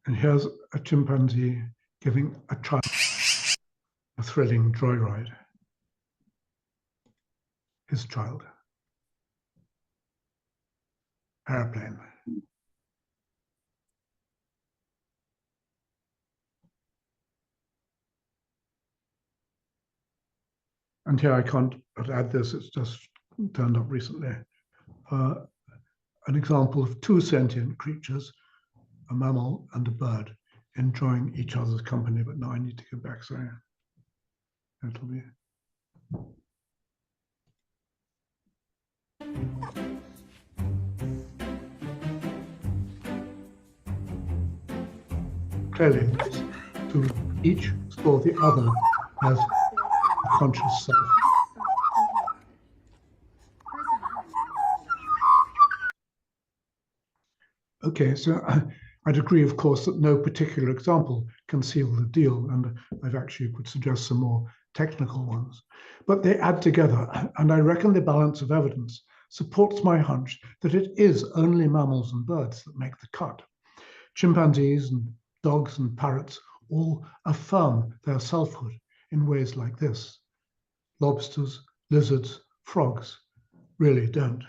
And here's a chimpanzee giving a child a thrilling joyride. His child. Airplane. And here I can't add this, it's just turned up recently. An example of two sentient creatures, a mammal and a bird, enjoying each other's company. But now I need to go back, sorry. That'll be. Clearly, to each saw the other as a conscious self. Okay, so I'd agree, of course, that no particular example can seal the deal, and I've actually could suggest some more technical ones. But they add together, and I reckon the balance of evidence supports my hunch that it is only mammals and birds that make the cut. Chimpanzees and dogs and parrots all affirm their selfhood in ways like this. Lobsters, lizards, frogs really don't.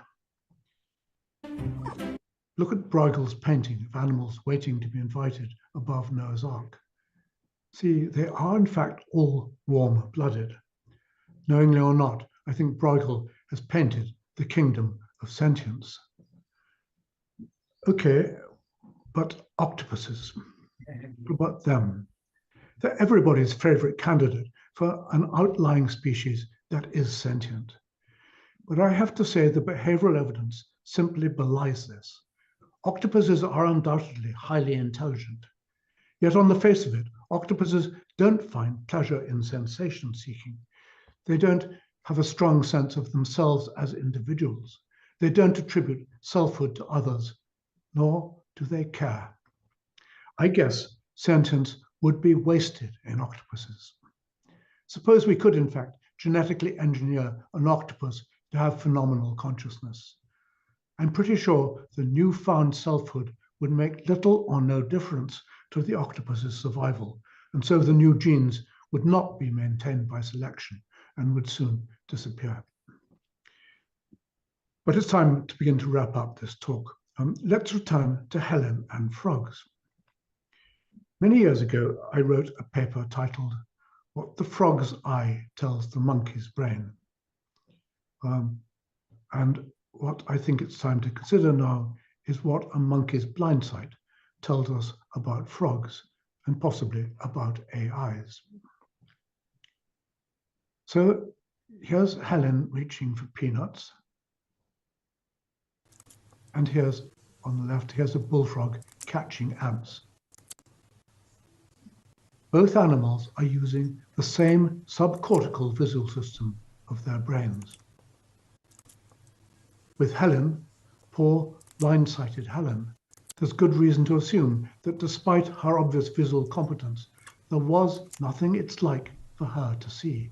Look at Bruegel's painting of animals waiting to be invited above Noah's Ark. See, they are in fact all warm-blooded. Knowingly or not, I think Bruegel has painted the kingdom of sentience. Okay, but octopuses, what about them? They're everybody's favorite candidate for an outlying species that is sentient. But I have to say the behavioral evidence simply belies this. Octopuses are undoubtedly highly intelligent. Yet on the face of it, octopuses don't find pleasure in sensation seeking. They don't have a strong sense of themselves as individuals. They don't attribute selfhood to others, nor do they care. I guess sentience would be wasted in octopuses. Suppose we could, in fact, genetically engineer an octopus to have phenomenal consciousness. I'm pretty sure the newfound selfhood would make little or no difference to the octopus's survival, and so the new genes would not be maintained by selection and would soon disappear. But it's time to begin to wrap up this talk. Let's return to Helen and frogs. Many years ago, I wrote a paper titled "What the Frog's Eye Tells the Monkey's Brain." And what I think it's time to consider now is what a monkey's blind sight tells us about frogs and possibly about AIs. So here's Helen reaching for peanuts. And here's, on the left, here's a bullfrog catching ants. Both animals are using the same subcortical visual system of their brains. With Helen, poor blind-sighted Helen, there's good reason to assume that despite her obvious visual competence, there was nothing it's like for her to see.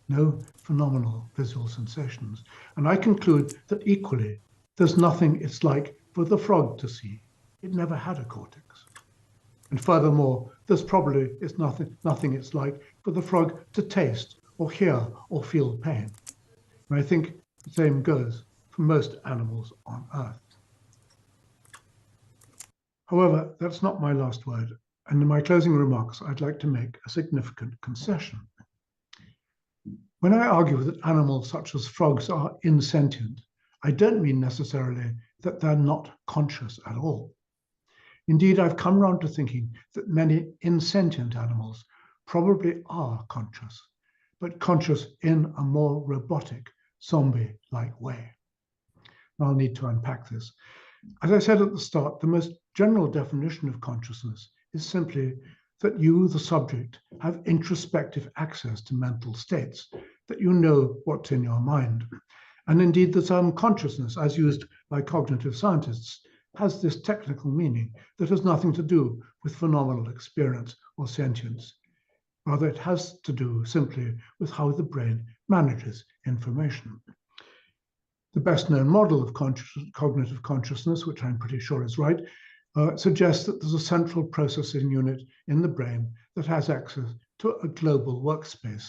No phenomenal visual sensations. And I conclude that equally, there's nothing it's like for the frog to see. It never had a cortex. And furthermore, there's probably nothing it's like for the frog to taste or hear or feel pain. And I think the same goes for most animals on Earth. However, that's not my last word. And in my closing remarks, I'd like to make a significant concession. When I argue that animals such as frogs are insentient, I don't mean necessarily that they're not conscious at all. Indeed, I've come round to thinking that many insentient animals probably are conscious, but conscious in a more robotic, zombie-like way. And I'll need to unpack this. As I said at the start, the most general definition of consciousness is simply that you, the subject, have introspective access to mental states, that you know what's in your mind. And indeed, the term consciousness, as used by cognitive scientists, has this technical meaning that has nothing to do with phenomenal experience or sentience. Rather, it has to do simply with how the brain manages information. The best-known model of cognitive consciousness, which I'm pretty sure is right, suggests that there's a central processing unit in the brain that has access to a global workspace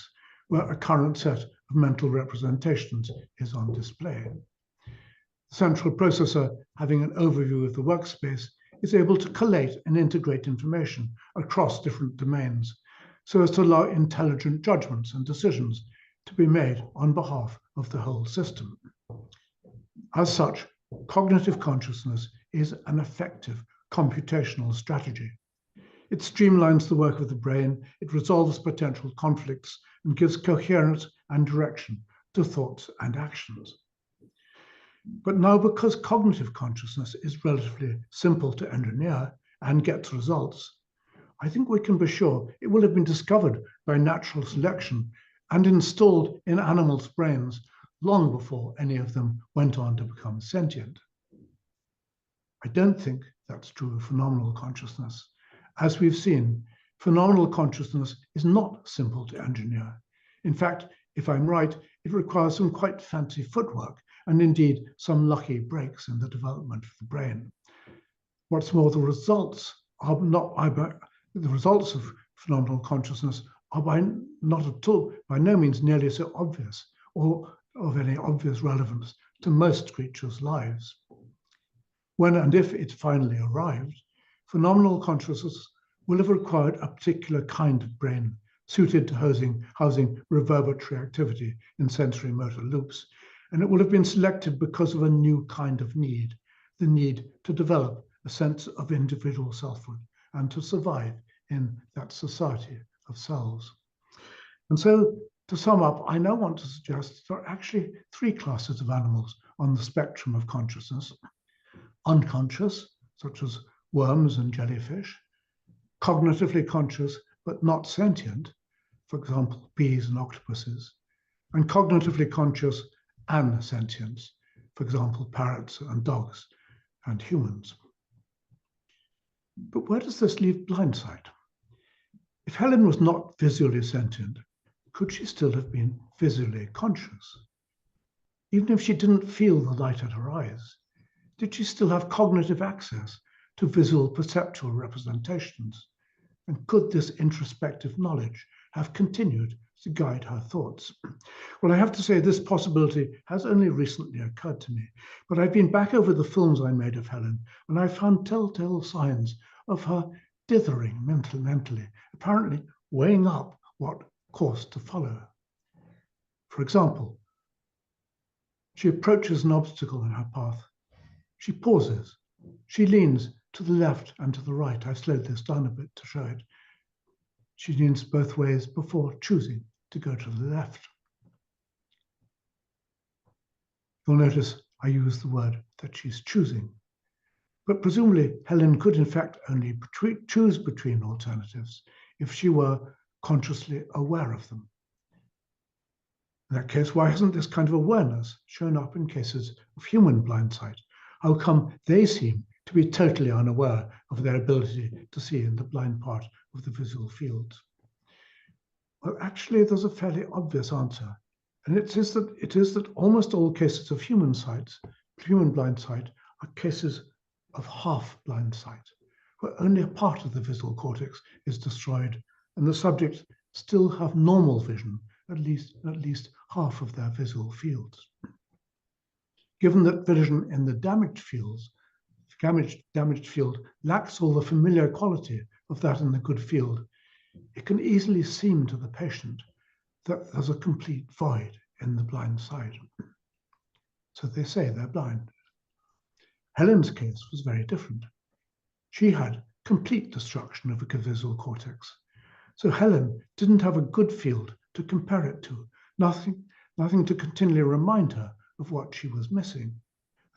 where a current set of mental representations is on display. The central processor, having an overview of the workspace, is able to collate and integrate information across different domains so as to allow intelligent judgments and decisions to be made on behalf of the whole system. As such, cognitive consciousness is an effective computational strategy. It streamlines the work of the brain, it resolves potential conflicts, and gives coherence and direction to thoughts and actions. But now, because cognitive consciousness is relatively simple to engineer and gets results, I think we can be sure it will have been discovered by natural selection and installed in animals' brains long before any of them went on to become sentient. I don't think that's true of phenomenal consciousness. As we've seen, phenomenal consciousness is not simple to engineer. In fact, if I'm right, it requires some quite fancy footwork and indeed some lucky breaks in the development of the brain. What's more, the results of phenomenal consciousness are by no means nearly so obvious or of any obvious relevance to most creatures' lives. When and if it finally arrived, phenomenal consciousness will have required a particular kind of brain suited to housing reverberatory activity in sensory motor loops, and it will have been selected because of a new kind of need, the need to develop a sense of individual selfhood and to survive in that society of selves. And so, to sum up, I now want to suggest there are actually three classes of animals on the spectrum of consciousness: unconscious, such as worms and jellyfish; cognitively conscious but not sentient, for example, bees and octopuses; and cognitively conscious and sentient, for example, parrots and dogs and humans. But where does this leave blindsight? If Helen was not visually sentient, could she still have been visually conscious? Even if she didn't feel the light at her eyes, did she still have cognitive access to visual perceptual representations? And could this introspective knowledge have continued to guide her thoughts? Well, I have to say this possibility has only recently occurred to me, but I've been back over the films I made of Helen, and I found telltale signs of her dithering mentally, apparently weighing up what course to follow. For example, She approaches an obstacle in her path. She pauses. She leans to the left and to the right. I slowed this down a bit to show it. She leans both ways before choosing to go to the left. You'll notice I use the word that she's choosing. But presumably, Helen could in fact only choose between alternatives if she were consciously aware of them. In that case, why hasn't this kind of awareness shown up in cases of human blind sight? How come they seem to be totally unaware of their ability to see in the blind part of the visual fields? Well, actually, there's a fairly obvious answer, and it is that almost all cases of human blind sight, are cases of half blind sight, where only a part of the visual cortex is destroyed, and the subjects still have normal vision, at least half of their visual fields. Given that vision in the damaged field lacks all the familiar quality of that in the good field, it can easily seem to the patient that there's a complete void in the blind side. So they say they're blind. Helen's case was very different. She had complete destruction of the visual cortex. So Helen didn't have a good field to compare it to, nothing to continually remind her of what she was missing.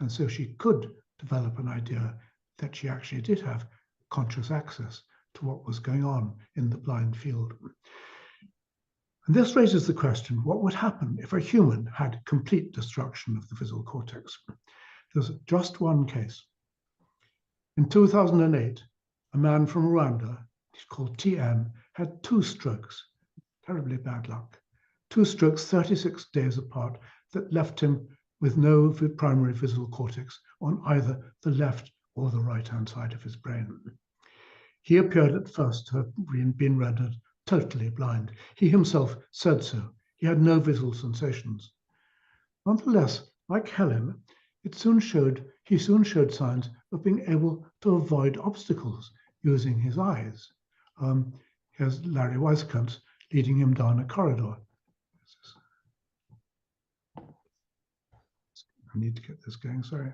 And so she could develop an idea that she actually did have conscious access to what was going on in the blind field. And this raises the question, what would happen if a human had complete destruction of the visual cortex? There's just one case. In 2008, a man from Rwanda, he's called TN, had 2 strokes, terribly bad luck. 2 strokes 36 days apart that left him with no primary visual cortex on either the left or the right-hand side of his brain. He appeared at first to have been rendered totally blind. He himself said so. He had no visual sensations. Nonetheless, like Helen, he soon showed signs of being able to avoid obstacles using his eyes. Here's Larry Weisskant leading him down a corridor. I need to get this going, sorry.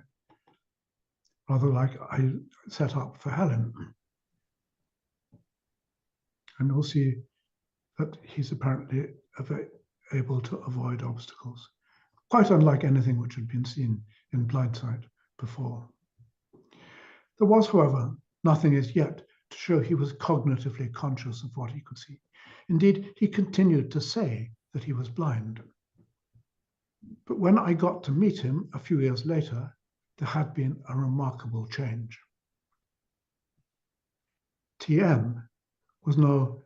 Rather like I set up for Helen. And we'll see that he's apparently able to avoid obstacles, quite unlike anything which had been seen in blind sight before. There was, however, nothing as yet to show he was cognitively conscious of what he could see. Indeed, he continued to say that he was blind. But when I got to meet him a few years later, there had been a remarkable change. TN was now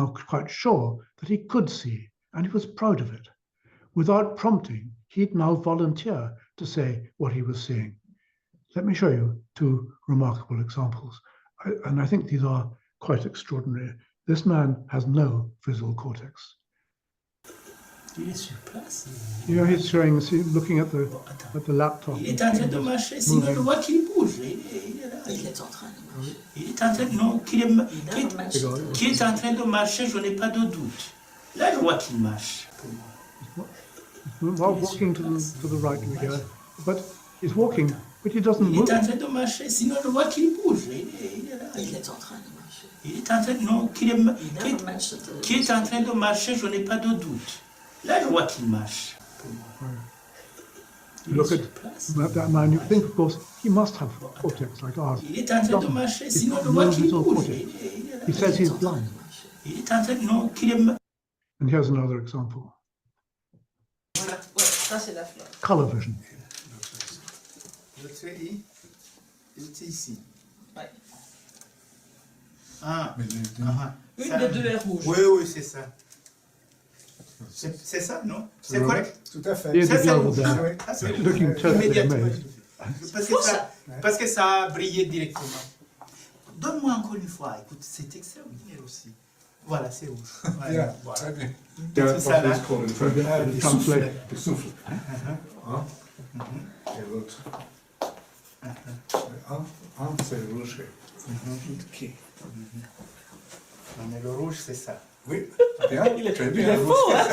quite sure that he could see, and he was proud of it. Without prompting, he'd now volunteer to say what he was seeing. Let me show you 2 remarkable examples, and I think these are quite extraordinary. This man has no visual cortex. Il est sur place. You know, he's showing, looking at the laptop. Il est en train de marcher, sinon je vois qu'il bouge. Il est là. Il est en train de marcher. Il est en train de, non, qui est en train de marcher, je n'ai pas de doute. Là, je vois qu'il marche. While walking to the right we go, but he's walking, but he doesn't move. Il est en train de marcher, sinon je vois qu'il bouge. Il est là. Il est en train de marcher. Il est en train de, non, qui est en train de marcher, je n'ai pas de doute. Là, je vois qu'il marche. You look at that man, you think, of course, he must have cortex like ours. Il est en train de marcher, He's sinon got je vois no qu'il visual bouge. cortex. He says he's blind. Il est en train de, non, qu'il est... And here's another example. Voilà, ouais, ça c'est la fleur. Color vision. Le trait I, il est ici. Ouais. Ah, Une ça- des 2 est rouge. Oui, oui, c'est ça. C'est ça, non? C'est Oui. correct? Tout à fait. He is Ça, c'est the rouge. other Ah, there, oui. Ah, c'est rouge. looking totally Immédiatement. amazed. Parce que ça a brillé directement. Donne-moi encore une fois. Écoute, c'est extraordinaire aussi. Voilà, c'est rouge. Voilà. Bien, très bien. C'est ça là. The translate. Le souffle. Un. Et l'autre. Un, c'est le rouge. Ok. Non, mais le rouge, c'est ça. Oui, bien, très Il bien. est faux, hein,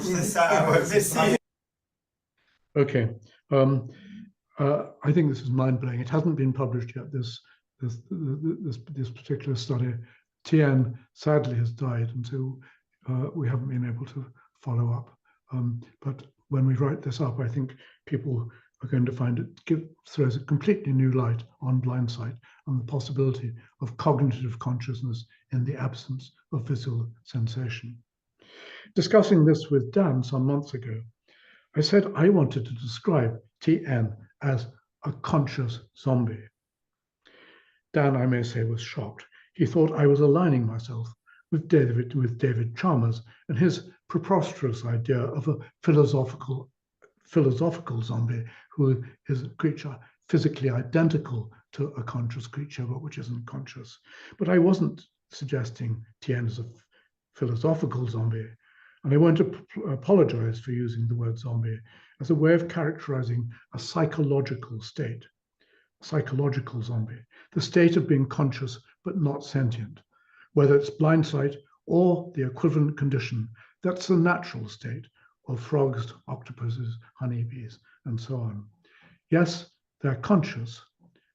C'est ça, ouais, merci. Okay. I think this is mind-blowing. It hasn't been published yet, this particular study. Tien sadly has died, and so we haven't been able to follow up. But when we write this up, I think people are going to find it throws a completely new light on blind sight and the possibility of cognitive consciousness in the absence of visual sensation. Discussing this with Dan some months ago, I said I wanted to describe Tien as a conscious zombie. Dan, I may say, was shocked. He thought I was aligning myself with David Chalmers and his preposterous idea of a philosophical zombie who is a creature physically identical to a conscious creature, but which isn't conscious. But I wasn't suggesting Tien as a philosophical zombie. And I want to apologize for using the word zombie as a way of characterizing a psychological state, psychological zombie, the state of being conscious but not sentient, whether it's blind sight or the equivalent condition that's the natural state of frogs, octopuses, honeybees, and so on. Yes, they're conscious,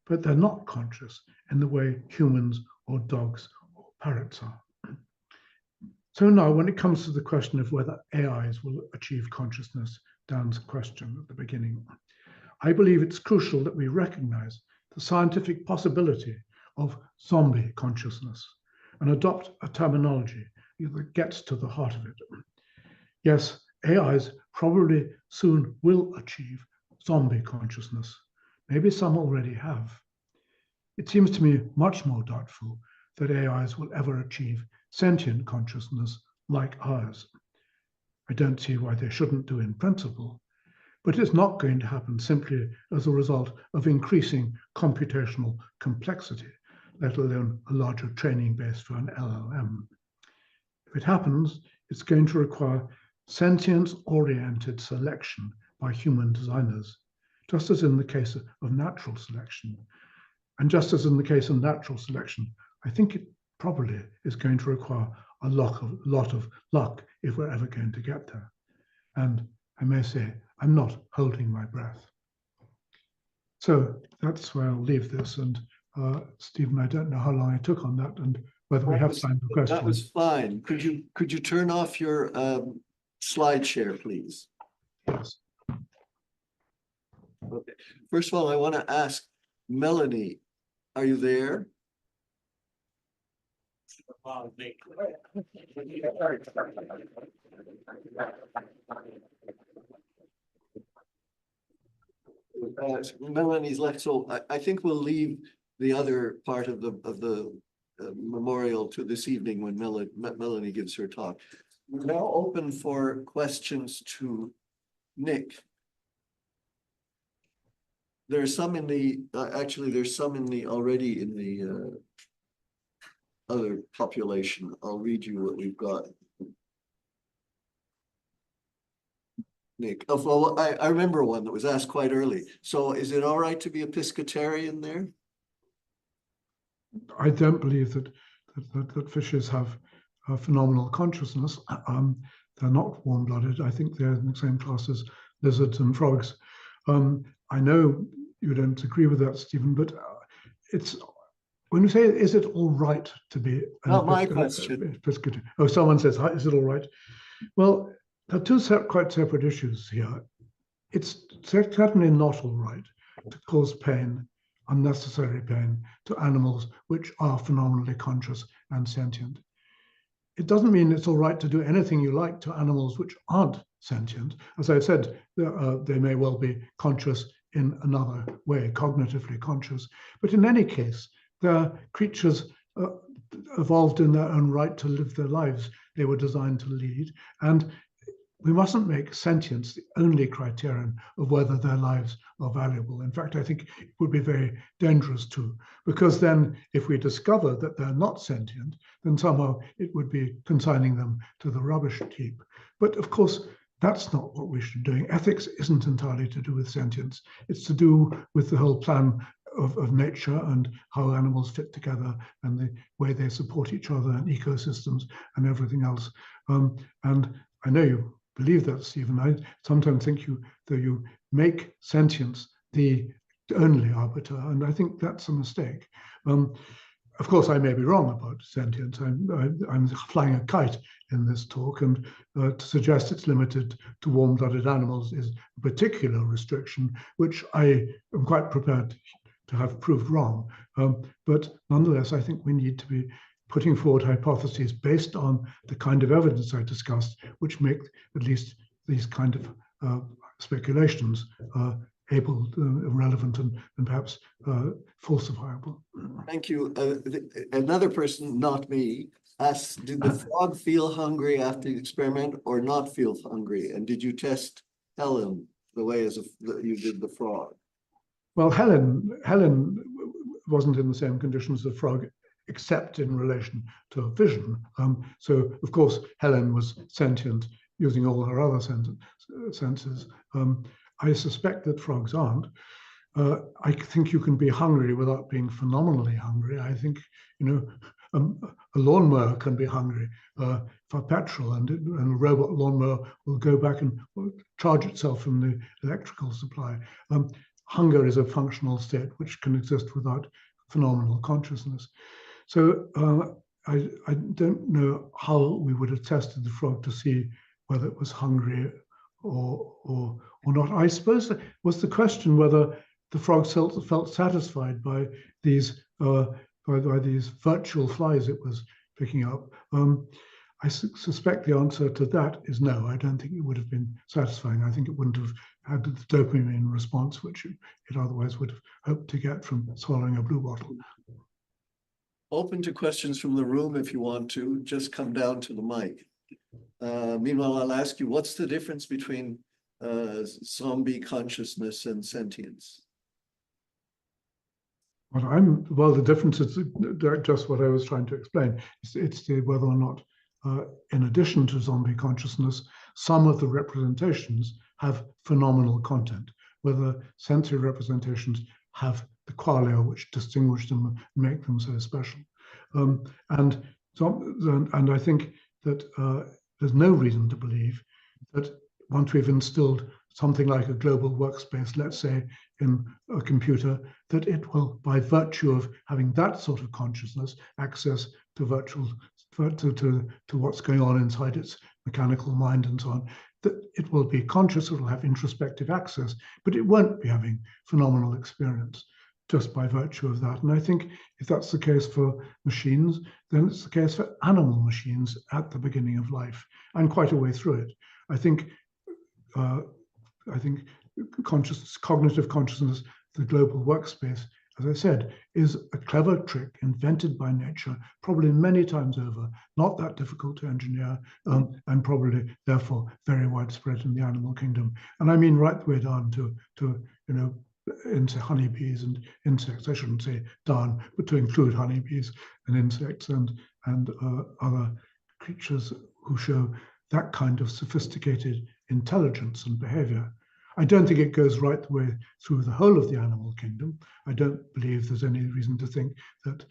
but they're not conscious in the way humans or dogs or parrots are. So now, when it comes to the question of whether AIs will achieve consciousness, Dan's question at the beginning, I believe it's crucial that we recognize the scientific possibility of zombie consciousness and adopt a terminology that gets to the heart of it. Yes, AIs probably soon will achieve zombie consciousness. Maybe some already have. It seems to me much more doubtful that AIs will ever achieve sentient consciousness like ours. I don't see why they shouldn't do in principle, but it's not going to happen simply as a result of increasing computational complexity, let alone a larger training base for an LLM. If it happens, it's going to require sentience-oriented selection by human designers, just as in the case of natural selection. And just as in the case of natural selection, I think it probably is going to require a lot of luck if we're ever going to get there. And I may say, I'm not holding my breath. So that's where I'll leave this. And Stephen, I don't know how long I took on that and whether we have time for questions. That was fine. Could you turn off your slide share, please? Yes. Okay. First of all, I want to ask Melanie, are you there? Melanie's left, so I think we'll leave the other part of the memorial to this evening when Melanie gives her talk. We're now open for questions to Nick. There's some in the actually there's some in the already in the other population. I'll read you what we've got. Nick, oh, well, I remember one that was asked quite early. So is it all right to be a pescatarian there? I don't believe that fishes have a phenomenal consciousness. They're not warm-blooded. I think they're in the same class as lizards and frogs. I know you don't agree with that, Stephen, but it's when you say, is it all right to be Not my question. Pescatarian? Oh, someone says, is it all right? Well, there are two quite separate issues here. It's certainly not all right to cause pain, unnecessary pain, to animals which are phenomenally conscious and sentient. It doesn't mean it's all right to do anything you like to animals which aren't sentient. As I said, they may well be conscious in another way, cognitively conscious. But in any case, they're creatures evolved in their own right to live their lives they were designed to lead. And we mustn't make sentience the only criterion of whether their lives are valuable. In fact, I think it would be very dangerous too, because then if we discover that they're not sentient, then somehow it would be consigning them to the rubbish heap. But of course, that's not what we should be doing. Ethics isn't entirely to do with sentience. It's to do with the whole plan of nature and how animals fit together and the way they support each other and ecosystems and everything else. And I know you believe that, Stephen. I sometimes think that you make sentience the only arbiter, and I think that's a mistake. Of course, I may be wrong about sentience. I'm flying a kite in this talk, and to suggest it's limited to warm-blooded animals is a particular restriction, which I am quite prepared to have proved wrong. But nonetheless, I think we need to be putting forward hypotheses based on the kind of evidence I discussed, which make at least these kind of speculations able, relevant, and perhaps falsifiable. Thank you. Another person, not me, asked, did the frog feel hungry after the experiment or not feel hungry? And did you test Helen the way as you did the frog? Well, Helen wasn't in the same conditions as the frog, except in relation to vision. So, of course, Helen was sentient using all her other senses. I suspect that frogs aren't. I think you can be hungry without being phenomenally hungry. I think, a lawnmower can be hungry for petrol, and a robot lawnmower will go back and charge itself from the electrical supply. Hunger is a functional state which can exist without phenomenal consciousness. So I don't know how we would have tested the frog to see whether it was hungry or not. I suppose that was the question whether the frog felt satisfied by these by these virtual flies it was picking up. I suspect the answer to that is no. I don't think it would have been satisfying. I think it wouldn't have had the dopamine response which it otherwise would have hoped to get from swallowing a blue bottle. Open to questions from the room if you want to. Just come down to the mic. Meanwhile, I'll ask you, what's the difference between zombie consciousness and sentience? Well, the difference is just what I was trying to explain. It's whether or not, in addition to zombie consciousness, some of the representations have phenomenal content, whether sensory representations have the qualia which distinguish them and make them so special. And I think that there's no reason to believe that once we've instilled something like a global workspace, let's say, in a computer, that it will, by virtue of having that sort of consciousness, access to to what's going on inside its mechanical mind and so on, that it will be conscious, it will have introspective access, but it won't be having phenomenal experience just by virtue of that. And I think if that's the case for machines, then it's the case for animal machines at the beginning of life and quite a way through it. I think cognitive consciousness, the global workspace, as I said, is a clever trick invented by nature, probably many times over, not that difficult to engineer, and probably therefore very widespread in the animal kingdom. And I mean right the way down to into honeybees and insects. I shouldn't say down, but to include honeybees and insects and other creatures who show that kind of sophisticated intelligence and behavior. I don't think it goes right the way through the whole of the animal kingdom. I don't believe there's any reason to think that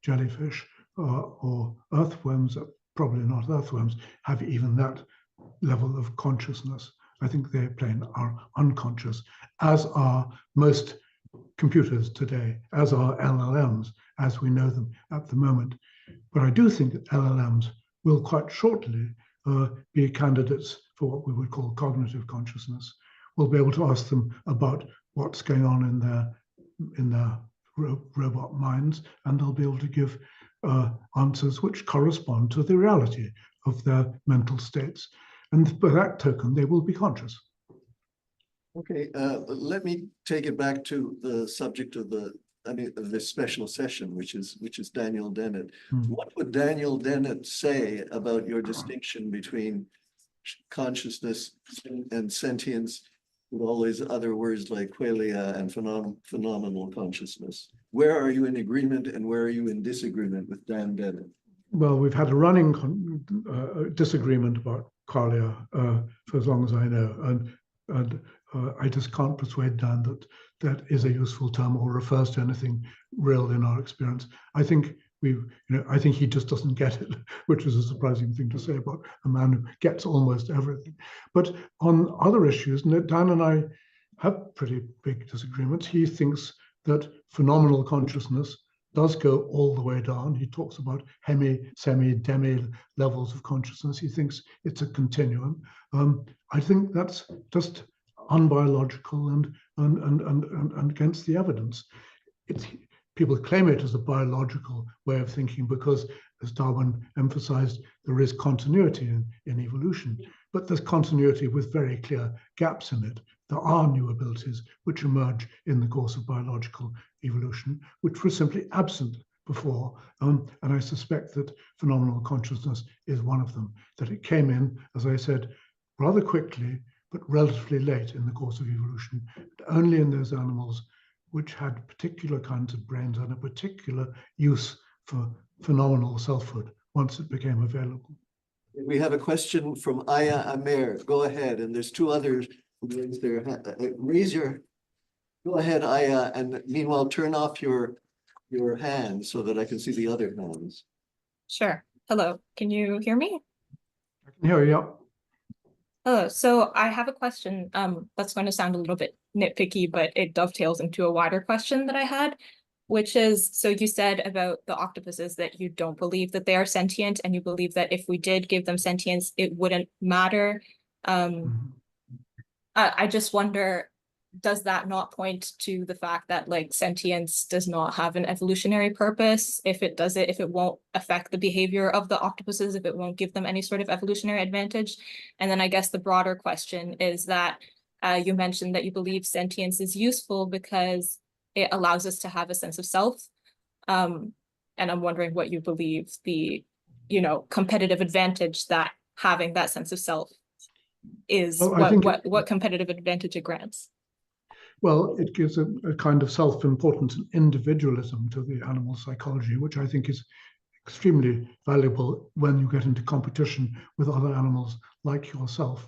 jellyfish or earthworms, probably not earthworms, have even that level of consciousness. I think they plain are unconscious, as are most computers today, as are LLMs, as we know them at the moment. But I do think that LLMs will quite shortly be candidates for what we would call cognitive consciousness. We'll be able to ask them about what's going on in their robot minds, and they'll be able to give answers which correspond to the reality of their mental states. And by that token, they will be conscious. Okay, let me take it back to the subject of this special session, which is Daniel Dennett. What would Daniel Dennett say about your distinction between consciousness and sentience, with all these other words like qualia and phenomenal consciousness? Where are you in agreement and where are you in disagreement with Dan Dennett? Well, we've had a running disagreement about qualia for as long as I know, and I just can't persuade Dan that that is a useful term or refers to anything real in our experience. I think I think he just doesn't get it, which is a surprising thing to say about a man who gets almost everything. But on other issues, Dan and I have pretty big disagreements. He thinks that phenomenal consciousness does go all the way down. He talks about hemi, semi, demi levels of consciousness. He thinks it's a continuum. I think that's just unbiological and against the evidence. People claim it as a biological way of thinking because, as Darwin emphasized, there is continuity in evolution, but there's continuity with very clear gaps in it. There are new abilities which emerge in the course of biological evolution, which were simply absent before. And I suspect that phenomenal consciousness is one of them, that it came in, as I said, rather quickly, but relatively late in the course of evolution, only in those animals which had particular kinds of brains and a particular use for phenomenal selfhood once it became available. We have a question from Aya Amer. Go ahead, and there's two others who raised their hand. Go ahead, Aya, and meanwhile turn off your hand so that I can see the other hands. Sure. Hello, can you hear me? I can hear you. Yeah. Hello, so I have a question that's going to sound a little bit nitpicky, but it dovetails into a wider question that I had, which is, so you said about the octopuses that you don't believe that they are sentient, and you believe that if we did give them sentience, it wouldn't matter. I just wonder, does that not point to the fact that like sentience does not have an evolutionary purpose? If it does it, if it won't affect the behavior of the octopuses, if it won't give them any sort of evolutionary advantage? And then I guess the broader question is that you mentioned that you believe sentience is useful because it allows us to have a sense of self. And I'm wondering what you believe the, competitive advantage that having that sense of self is, well, what competitive advantage it grants. Well, it gives a kind of self-importance and individualism to the animal psychology, which I think is extremely valuable when you get into competition with other animals like yourself.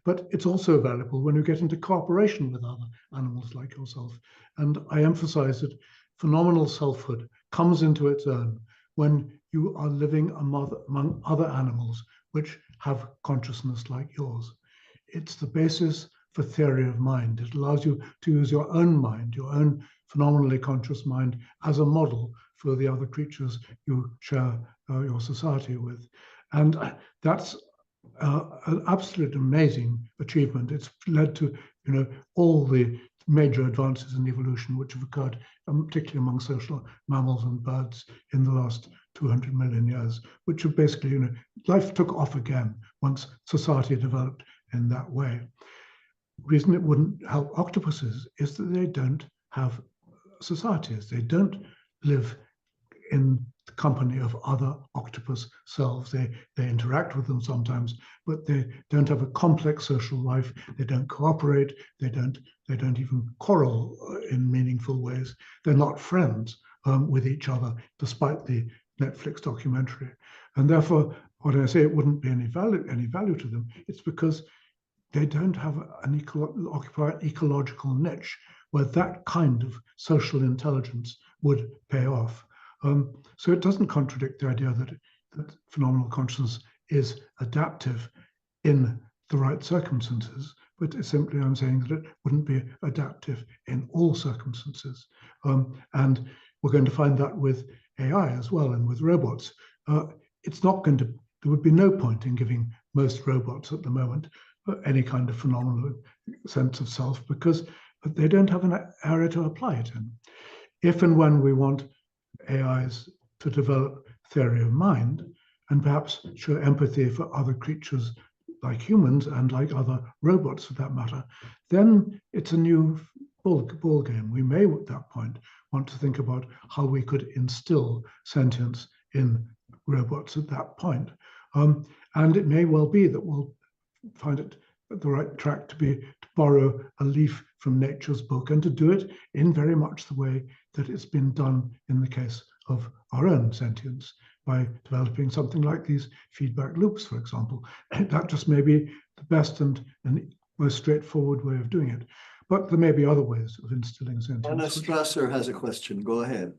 But it's also valuable when you get into cooperation with other animals like yourself. And I emphasize that phenomenal selfhood comes into its own when you are living among other animals which have consciousness like yours. It's the basis for theory of mind. It allows you to use your own mind, your own phenomenally conscious mind, as a model for the other creatures you share your society with. And that's an absolute amazing achievement. It's led to all the major advances in evolution which have occurred, particularly among social mammals and birds in the last 200 million years, which have basically, life took off again once society developed in that way. Reason it wouldn't help octopuses is that they don't have societies. They don't live in the company of other octopus selves. They interact with them sometimes, but they don't have a complex social life. They don't cooperate. They don't even quarrel in meaningful ways. They're not friends with each other, despite the Netflix documentary. And therefore, when I say it wouldn't be any value to them, it's because they don't have occupy an ecological niche where that kind of social intelligence would pay off. So it doesn't contradict the idea that phenomenal consciousness is adaptive in the right circumstances, but simply I'm saying that it wouldn't be adaptive in all circumstances. And we're going to find that with AI as well and with robots. It's not going to, there would be no point in giving most robots at the moment any kind of phenomenal sense of self because they don't have an area to apply it in. If and when we want AIs to develop theory of mind and perhaps show empathy for other creatures like humans and like other robots for that matter, then it's a new ball game. We may at that point want to think about how we could instill sentience in robots at that point. And it may well be that we'll find it the right track to borrow a leaf from nature's book and to do it in very much the way that it's been done in the case of our own sentience by developing something like these feedback loops, for example. That just may be the best and most straightforward way of doing it. But there may be other ways of instilling sentience. Anna Strasser has a question. Go ahead.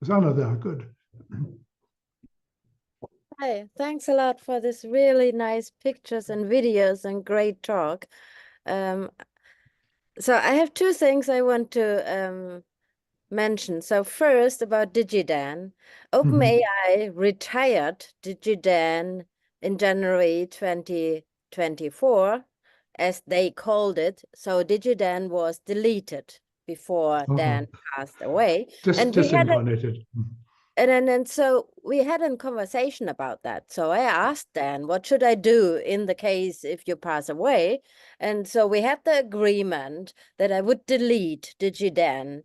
Is Anna there? Good. Hi, thanks a lot for this really nice pictures and videos and great talk. So I have two things I want to mention. So first about DigiDan. OpenAI retired DigiDan in January 2024, as they called it. So DigiDan was deleted before Dan passed away. Disincarnated. And so we had a conversation about that. So I asked Dan, what should I do in the case if you pass away? And so we had the agreement that I would delete DigiDan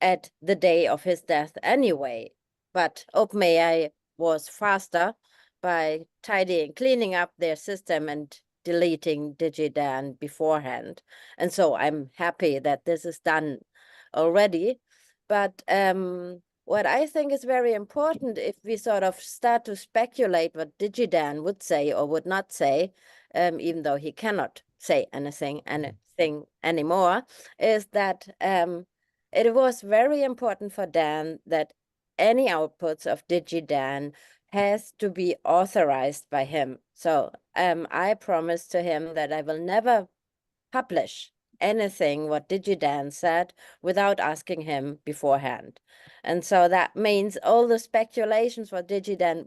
at the day of his death anyway. But OpenAI was faster by cleaning up their system and deleting DigiDan beforehand. And so I'm happy that this is done already. But what I think is very important, if we sort of start to speculate what DigiDan would say or would not say, even though he cannot say anything anymore, is that it was very important for Dan that any outputs of DigiDan has to be authorized by him. So I promised to him that I will never publish anything what DigiDan said without asking him beforehand. And so that means all the speculations what DigiDan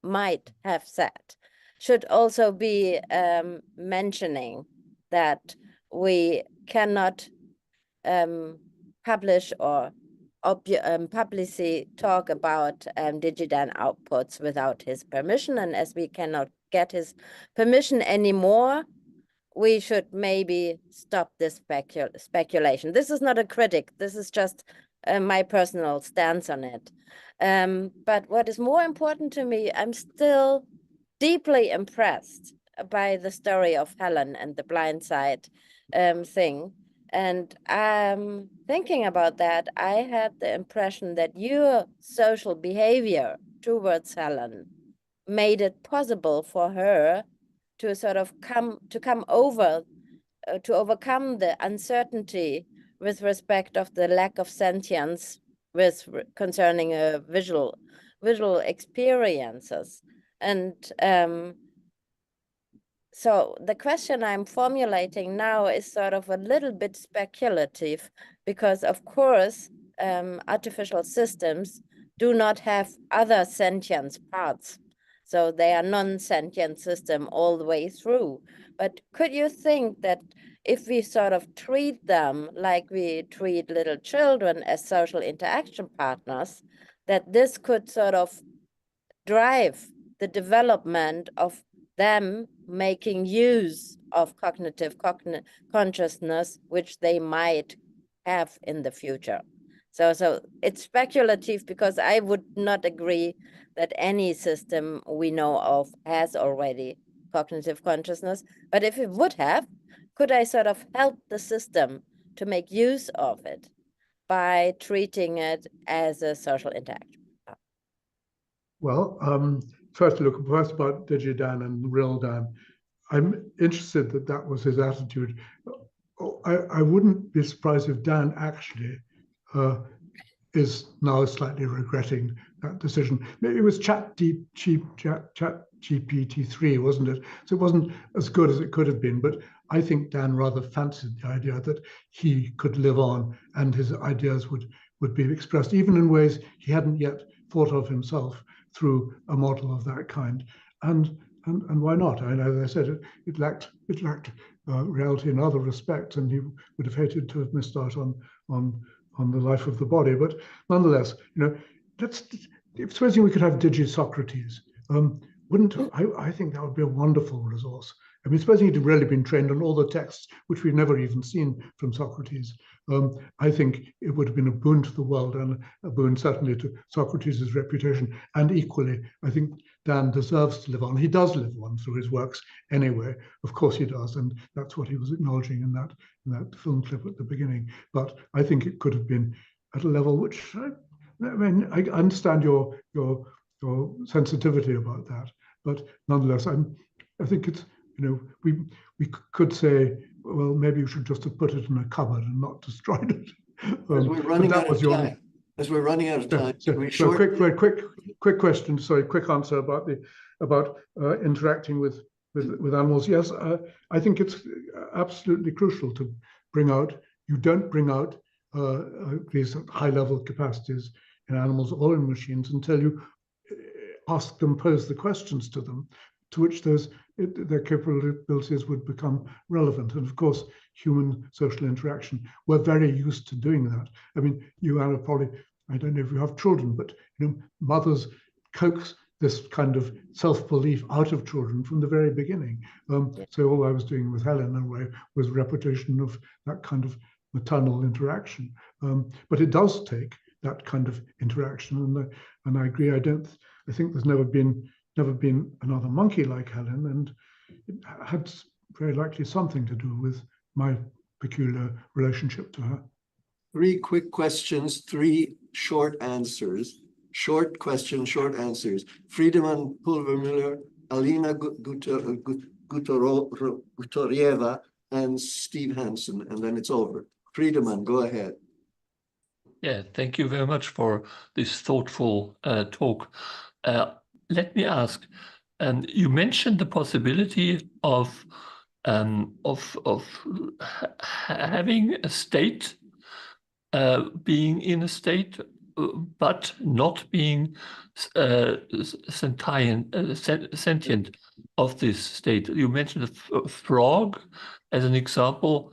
might have said should also be mentioning that we cannot publish or publicly talk about DigiDan outputs without his permission. And as we cannot get his permission anymore, we should maybe stop this speculation. This is not a critic. This is just my personal stance on it. But what is more important to me, I'm still deeply impressed by the story of Helen and the blind side thing. And thinking about that, I had the impression that your social behavior towards Helen made it possible for her to sort of overcome the uncertainty with respect of the lack of sentience concerning visual experiences. And so the question I'm formulating now is sort of a little bit speculative, because of course artificial systems do not have other sentience parts. So they are non-sentient system all the way through. But could you think that if we sort of treat them like we treat little children as social interaction partners, that this could sort of drive the development of them making use of cognitive consciousness, which they might have in the future? So it's speculative, because I would not agree that any system we know of has already cognitive consciousness. But if it would have, could I sort of help the system to make use of it by treating it as a social interaction? Well, first about DigiDan and real Dan. I'm interested that that was his attitude. I wouldn't be surprised if Dan actually is now slightly regretting that decision. Maybe it was ChatGPT-3, wasn't it? So it wasn't as good as it could have been, but I think Dan rather fancied the idea that he could live on and his ideas would be expressed, even in ways he hadn't yet thought of himself, through a model of that kind. And why not? I mean, as I said, it lacked reality in other respects, and he would have hated to have missed out on the life of the body. But nonetheless, supposing we could have Digi-Socrates, I think that would be a wonderful resource. I mean, supposing he'd really been trained on all the texts, which we've never even seen from Socrates, I think it would have been a boon to the world, and a boon certainly to Socrates' reputation. And equally, I think Dan deserves to live on. He does live on through his works anyway. Of course he does, and that's what he was acknowledging in that film clip at the beginning. But I think it could have been at a level which, I understand your sensitivity about that, but nonetheless, I think it's, we could say well, maybe you should just have put it in a cupboard and not destroyed it. As we're running out of time. As we're running out of time, so quick question. Sorry, quick answer about interacting with animals. Yes, I think it's absolutely crucial to bring out. You don't bring out these high-level capacities in animals or in machines until you ask them, pose the questions to them, to which their capabilities would become relevant. And of course, human social interaction, we're very used to doing that. I mean, you, Anna, probably, I don't know if you have children, but mothers coax this kind of self-belief out of children from the very beginning. So all I was doing with Helen in a way was repetition of that kind of maternal interaction. But it does take that kind of interaction, and I agree. I think there's never been another monkey like Helen, and it had very likely something to do with my peculiar relationship to her. 3 quick questions, 3 short answers. Short question, short answers. Friedemann Pulvermüller, Alina Gutorieva, and Steve Hansen, and then it's over. Friedemann, go ahead. Yeah, thank you very much for this thoughtful talk. Let me ask, you mentioned the possibility of having a state, being in a state, but not being sentient of this state. You mentioned a frog as an example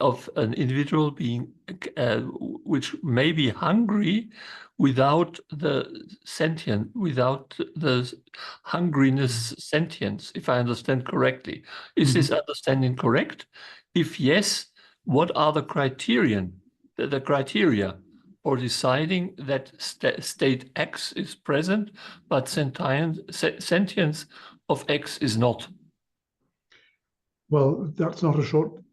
of an individual being which may be hungry without the sentient, without the hungriness sentience, if I understand correctly. Is this understanding correct? If yes, what are the criteria for deciding that state X is present, but sentience of X is not? Well, that's not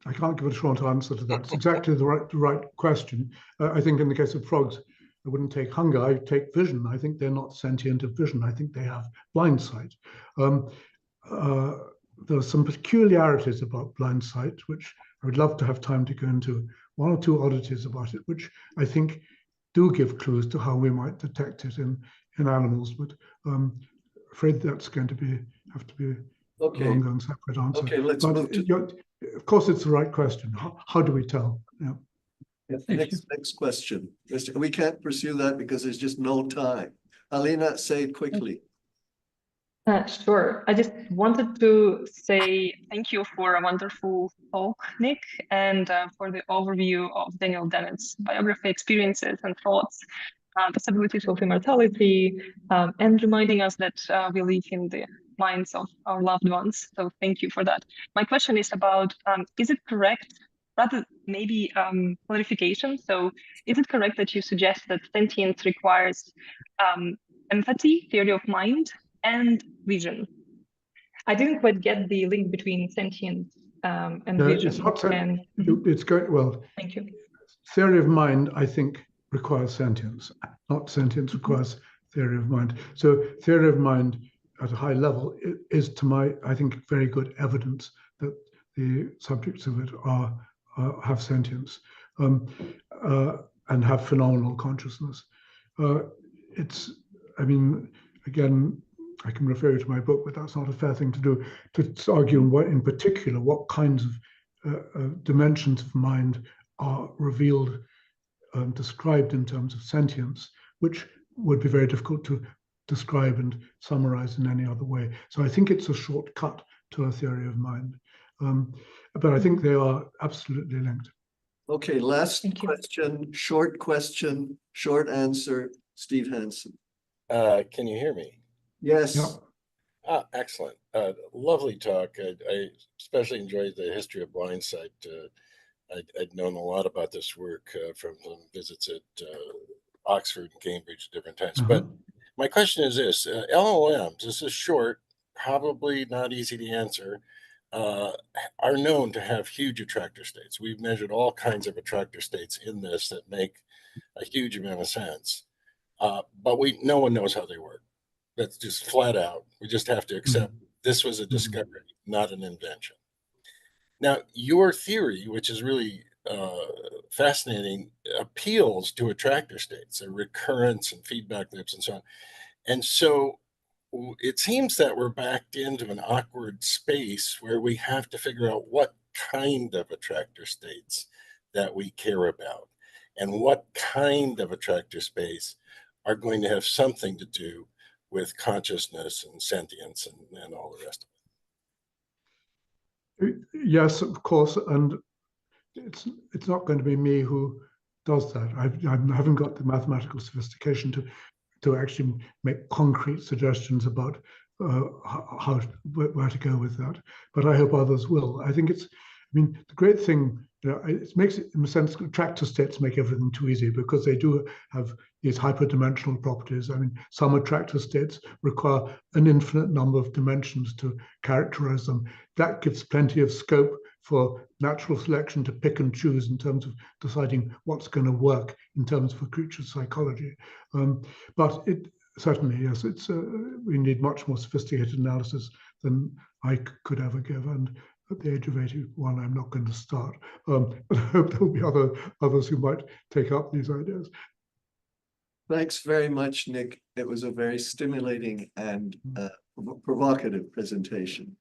I can't give a short answer to that. It's exactly the right question. I think in the case of frogs, I wouldn't take hunger, I take vision. I think they're not sentient of vision. I think they have blind sight. There are some peculiarities about blind sight, which I would love to have time to go into. 1 or 2 oddities about it, which I think do give clues to how we might detect it in animals, but I'm afraid that's going to have to be a longer and separate answer. Okay, let's move to... Of course, it's the right question. How do we tell? Yeah. Next question. We can't pursue that because there's just no time. Alina, say it quickly. Sure. I just wanted to say thank you for a wonderful talk, Nick, and for the overview of Daniel Dennett's biography, experiences, and thoughts, possibilities of immortality, and reminding us that we live in the minds of our loved ones. So thank you for that. My question is about, is it correct, rather maybe clarification, so is it correct that you suggest that sentience requires empathy, theory of mind, and vision? I didn't quite get the link between sentience and vision. It's not it's going well. Thank you. Theory of mind, I think, requires sentience. Not sentience requires theory of mind. So theory of mind at a high level is, to my, I think, very good evidence that the subjects of it have sentience and have phenomenal consciousness. I mean, again, I can refer you to my book, but that's not a fair thing to do, to argue in particular what kinds of dimensions of mind are revealed, described in terms of sentience, which would be very difficult to describe and summarize in any other way. So I think it's a shortcut to a theory of mind. But I think they are absolutely linked. Okay, last question, short answer, Steve Hansen. Can you hear me? Yes. Yeah. Excellent. Lovely talk. I especially enjoyed the history of blind sight. I'd known a lot about this work from some visits at Oxford and Cambridge at different times. But my question is this, LLMs, this is short, probably not easy to answer, are known to have huge attractor states. We've measured all kinds of attractor states in this that make a huge amount of sense. But no one knows how they work. That's just flat out. We just have to accept this was a discovery, not an invention. Now, your theory, which is really fascinating, appeals to attractor states, and recurrence and feedback loops and so on. And so it seems that we're backed into an awkward space where we have to figure out what kind of attractor states that we care about and what kind of attractor space are going to have something to do with consciousness and sentience and all the rest of it. Yes, of course, and it's not going to be me who does that. I haven't got the mathematical sophistication to actually make concrete suggestions about where to go with that. But I hope others will. I think the great thing, it makes it, in a sense, attractor states make everything too easy because they do have these hyperdimensional properties. Some attractor states require an infinite number of dimensions to characterize them. That gives plenty of scope for natural selection to pick and choose in terms of deciding what's going to work in terms of a creature's psychology. But it certainly, yes, we need much more sophisticated analysis than I could ever give. And at the age of 81, I'm not going to start. But I hope there'll be others who might take up these ideas. Thanks very much, Nick. It was a very stimulating and provocative presentation.